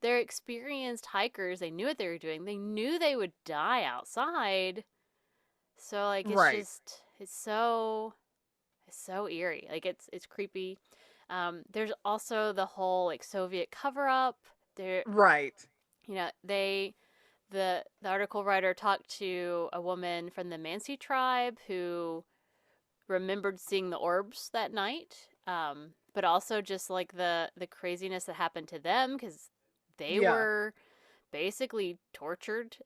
they're experienced hikers. They knew what they were doing. They knew they would die outside. So like Right. it's so eerie. Like it's creepy. There's also the whole like Soviet cover up. There, Right. they the article writer talked to a woman from the Mansi tribe who remembered seeing the orbs that night. But also just like the craziness that happened to them because they Yeah. were basically tortured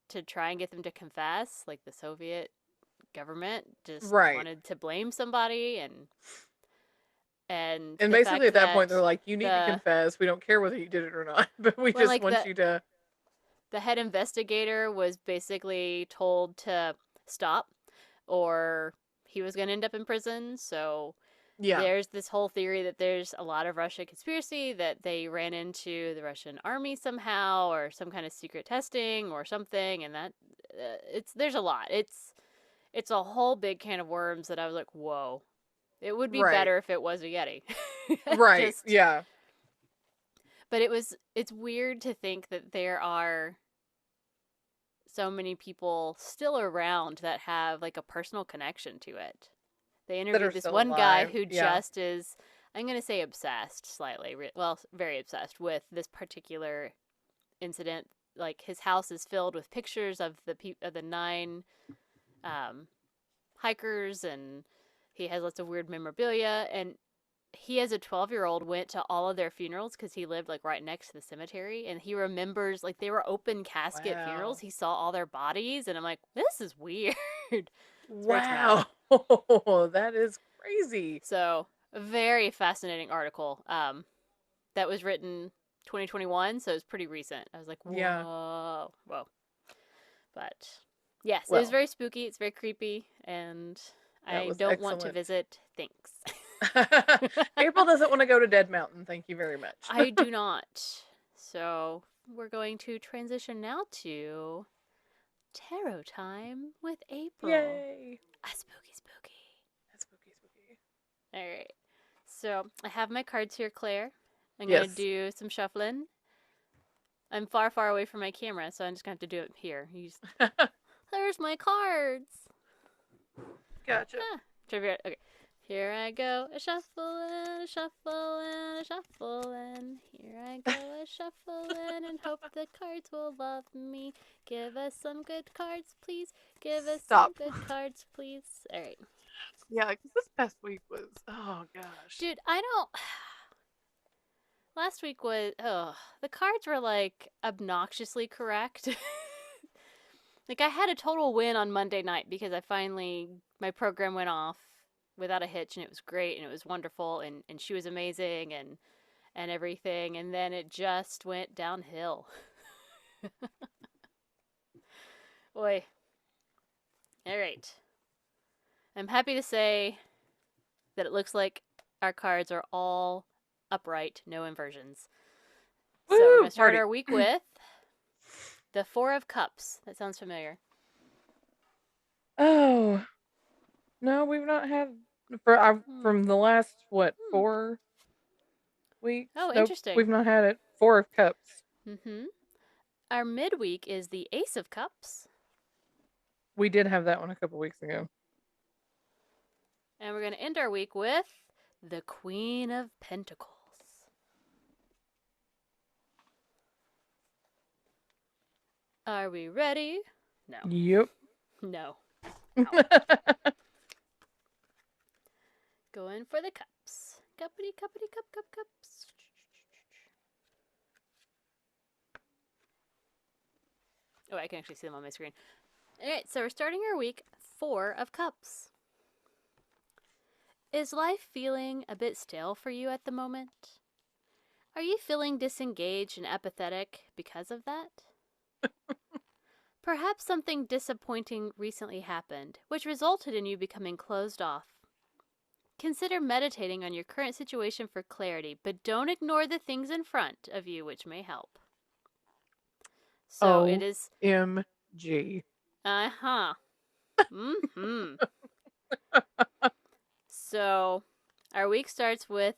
to try and get them to confess. Like the Soviet government just Right. wanted to blame somebody, and And the basically fact at that point they're that like, you need to the confess. We don't care whether you did it or not, but we well just like want you to. the head investigator was basically told to stop or he was going to end up in prison. So Yeah. there's this whole theory that there's a lot of Russia conspiracy, that they ran into the Russian army somehow or some kind of secret testing or something, and that there's a lot. It's a whole big can of worms that I was like, whoa. It would be Right. better if it was a Yeti. Right. Just, Yeah. but it's weird to think that there are so many people still around that have like a personal connection to it. They That are interviewed this still one guy alive. who Yeah. just is, I'm going to say obsessed slightly, well, very obsessed with this particular incident. Like his house is filled with pictures of the 9 um, hikers, and he has lots of weird memorabilia. And he, as a 12-year-old, went to all of their funerals because he lived like right next to the cemetery, and he remembers like they were open casket funerals. Wow. He saw all their bodies, and I'm like, this is weird. It's very traumatic. Wow. That is crazy. So a very fascinating article that was written 2021, so it's pretty recent. I was like, Yeah. whoa, whoa. But yes, it was Well, very spooky. It's very creepy, and that I was don't want to excellent. visit. Thanks. April doesn't want to go to Dead Mountain. Thank you very much. I do not. So we're going to transition now to tarot time with April. Yay. A spooky, spooky. That's spooky, spooky. All right. So I have my cards here, Claire. I'm going to Yes. do some shuffling. I'm far, far away from my camera, so I'm just going to have to do it here. There's my cards. Gotcha. Ah, trivia. Okay. Here I go, a shuffling, a shuffling, a shuffling. Here I go, a shuffling, and hope the cards will love me. Give us some good cards, please. Give us some Stop. good cards, please. All right. Yeah, because this past week was, oh gosh. Dude, I don't. Last week was. Oh, the cards were like obnoxiously correct. Like, I had a total win on Monday night because my program went off without a hitch, and it was great, and it was wonderful, and she was amazing, and everything, and then it just went downhill. Boy. All right. I'm happy to say that it looks like our cards are all upright, no inversions. So we're going to start our week with the Four of Cups. That sounds familiar. Oh. No, we've not had from the last 4 weeks. Oh, nope, interesting. we've not had it. 4 of Cups. Mm-hmm. Our midweek is the Ace of Cups. We did have that one a couple weeks ago. And we're going to end our week with the Queen of Pentacles. Are we ready? No. Yep. No. Going for the cups. Cuppity, cuppity, cups. Oh, I can actually see them on my screen. Alright, so we're starting our week 4 of Cups. Is life feeling a bit stale for you at the moment? Are you feeling disengaged and apathetic because of that? Perhaps something disappointing recently happened, which resulted in you becoming closed off. Consider meditating on your current situation for clarity, but don't ignore the things in front of you which may help. So it is OMG. Uh-huh. Mm-hmm. So our week starts with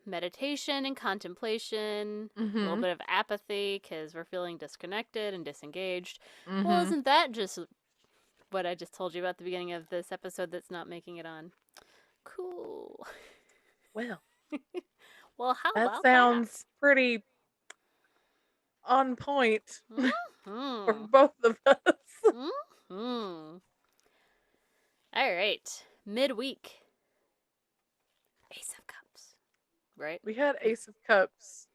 meditation and contemplation, a little bit of apathy because we're feeling disconnected and disengaged. Well, isn't that just what I just told you about at the beginning of this episode that's not making it on? Cool. Well. Well, how that about sounds pretty on point for both of us. All right. Midweek. Ace of Cups. Right? We had Ace of Cups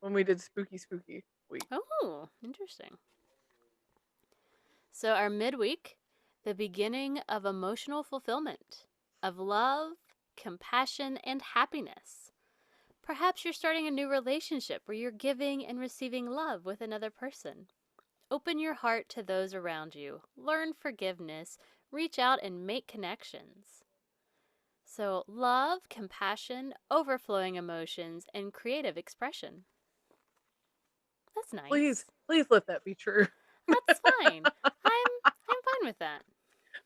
when we did Spooky Week. Oh, interesting. So our midweek, the beginning of emotional fulfillment, of love, compassion, and happiness. Perhaps you're starting a new relationship where you're giving and receiving love with another person. Open your heart to those around you. Learn forgiveness. Reach out and make connections. So love, compassion, overflowing emotions, and creative expression. That's nice. Please let that be true. That's fine. I'm fine with that.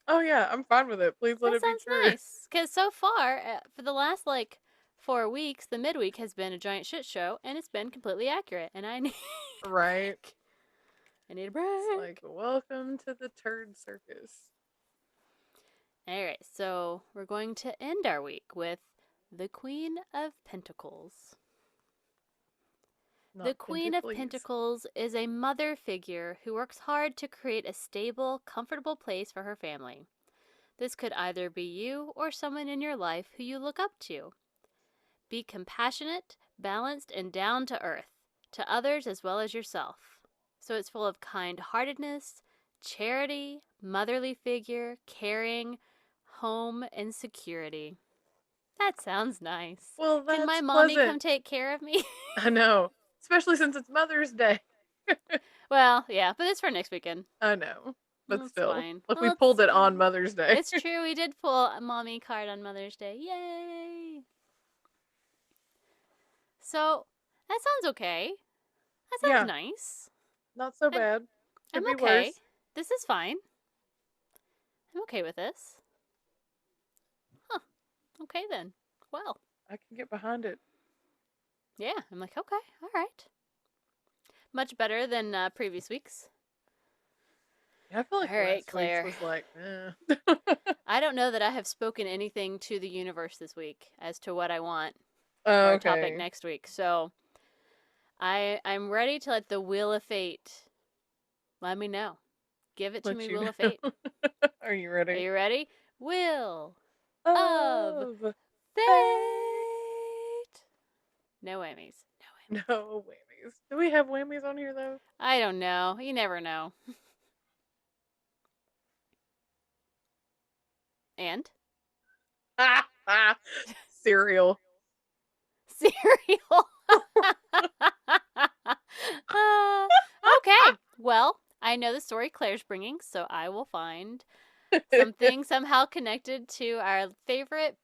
Oh yeah, I'm fine with it. Please let it be true. That sounds nice. Because so far, for the last 4 weeks, the midweek has been a giant shit show, and it's been completely accurate. And I need right. I need a break. It's like, welcome to the turd circus. All right, so we're going to end our week with the Queen of Pentacles. The Queen of Pentacles is a mother figure who works hard to create a stable, comfortable place for her family. This could either be you or someone in your life who you look up to. Be compassionate, balanced, and down to earth, to others as well as yourself. So it's full of kind-heartedness, charity, motherly figure, caring, home, and security. That sounds nice. Well, that's Can my mommy come take care of me? I know. Especially since it's Mother's Day. Well, yeah, but it's for next weekend. I know. But that's still. Fine. Look, we pulled it on Mother's Day. It's true. We did pull a mommy card on Mother's Day. Yay! So, that sounds okay. That sounds nice. Not so bad. I'm okay. This is fine. I'm okay with this. Huh. Okay then. Well. I can get behind it. Yeah, I'm like, okay, all right. Much better than previous weeks. Yeah, I feel like all right, Claire. was like, I don't know that I have spoken anything to the universe this week as to what I want Oh, for our topic okay. next week. So I'm ready to let the wheel of fate let me know. Give it to Let me, you wheel of know. fate. Are you Are ready? you ready? Wheel of Of fate. fate. No whammies. No whammies. No whammies. Do we have whammies on here though? I don't know. You never know. And Cereal. cereal. Okay. Well, I know the story Claire's bringing, so I will find something somehow connected to our favorite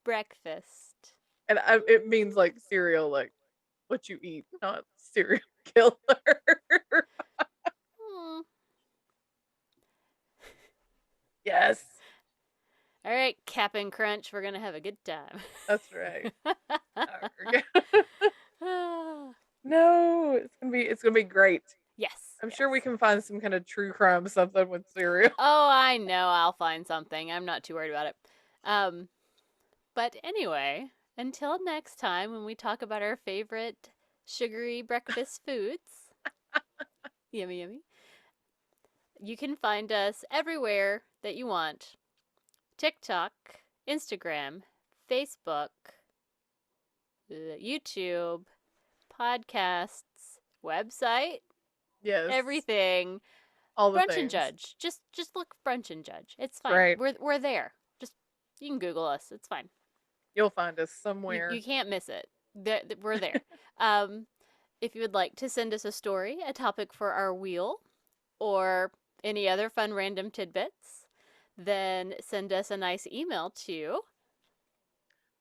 breakfast. And it means like cereal, like what you eat, not serial killer. Hmm. Yes, All right, Cap'n Crunch, we're gonna have a good time. that's right. Arg. No, it's gonna be great. Yes, I'm sure we yes. can find some kind of true crime something with cereal. Oh, I know. I'll find something. I'm not too worried about it. Um, but anyway, until next time when we talk about our favorite sugary breakfast foods, yummy, yummy. You can find us everywhere that you want: TikTok, Instagram, Facebook, YouTube, podcasts, website, Yes, everything. all the Brunch and things. Judge. Just look Brunch and Judge. It's fine. Right. We're there. Just you can Google us. It's fine. You'll find us You somewhere. can't miss it. We're there. Um, if you would like to send us a story, a topic for our wheel, or any other fun random tidbits, then send us a nice email to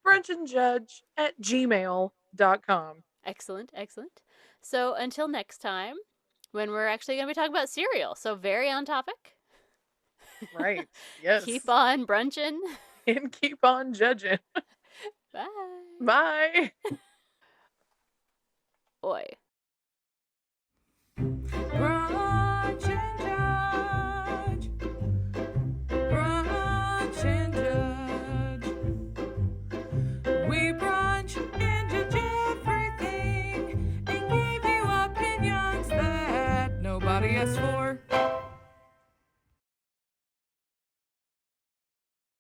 brunchandjudge@gmail.com. excellent, excellent. So until next time, when we're actually going to be talking about cereal, so very on topic. Right. Yes. Keep on brunching. And keep on judging. Bye. Bye. Oi. Brunch and Judge. Brunch and Judge. We brunch and judge everything and give you opinions that nobody asked for.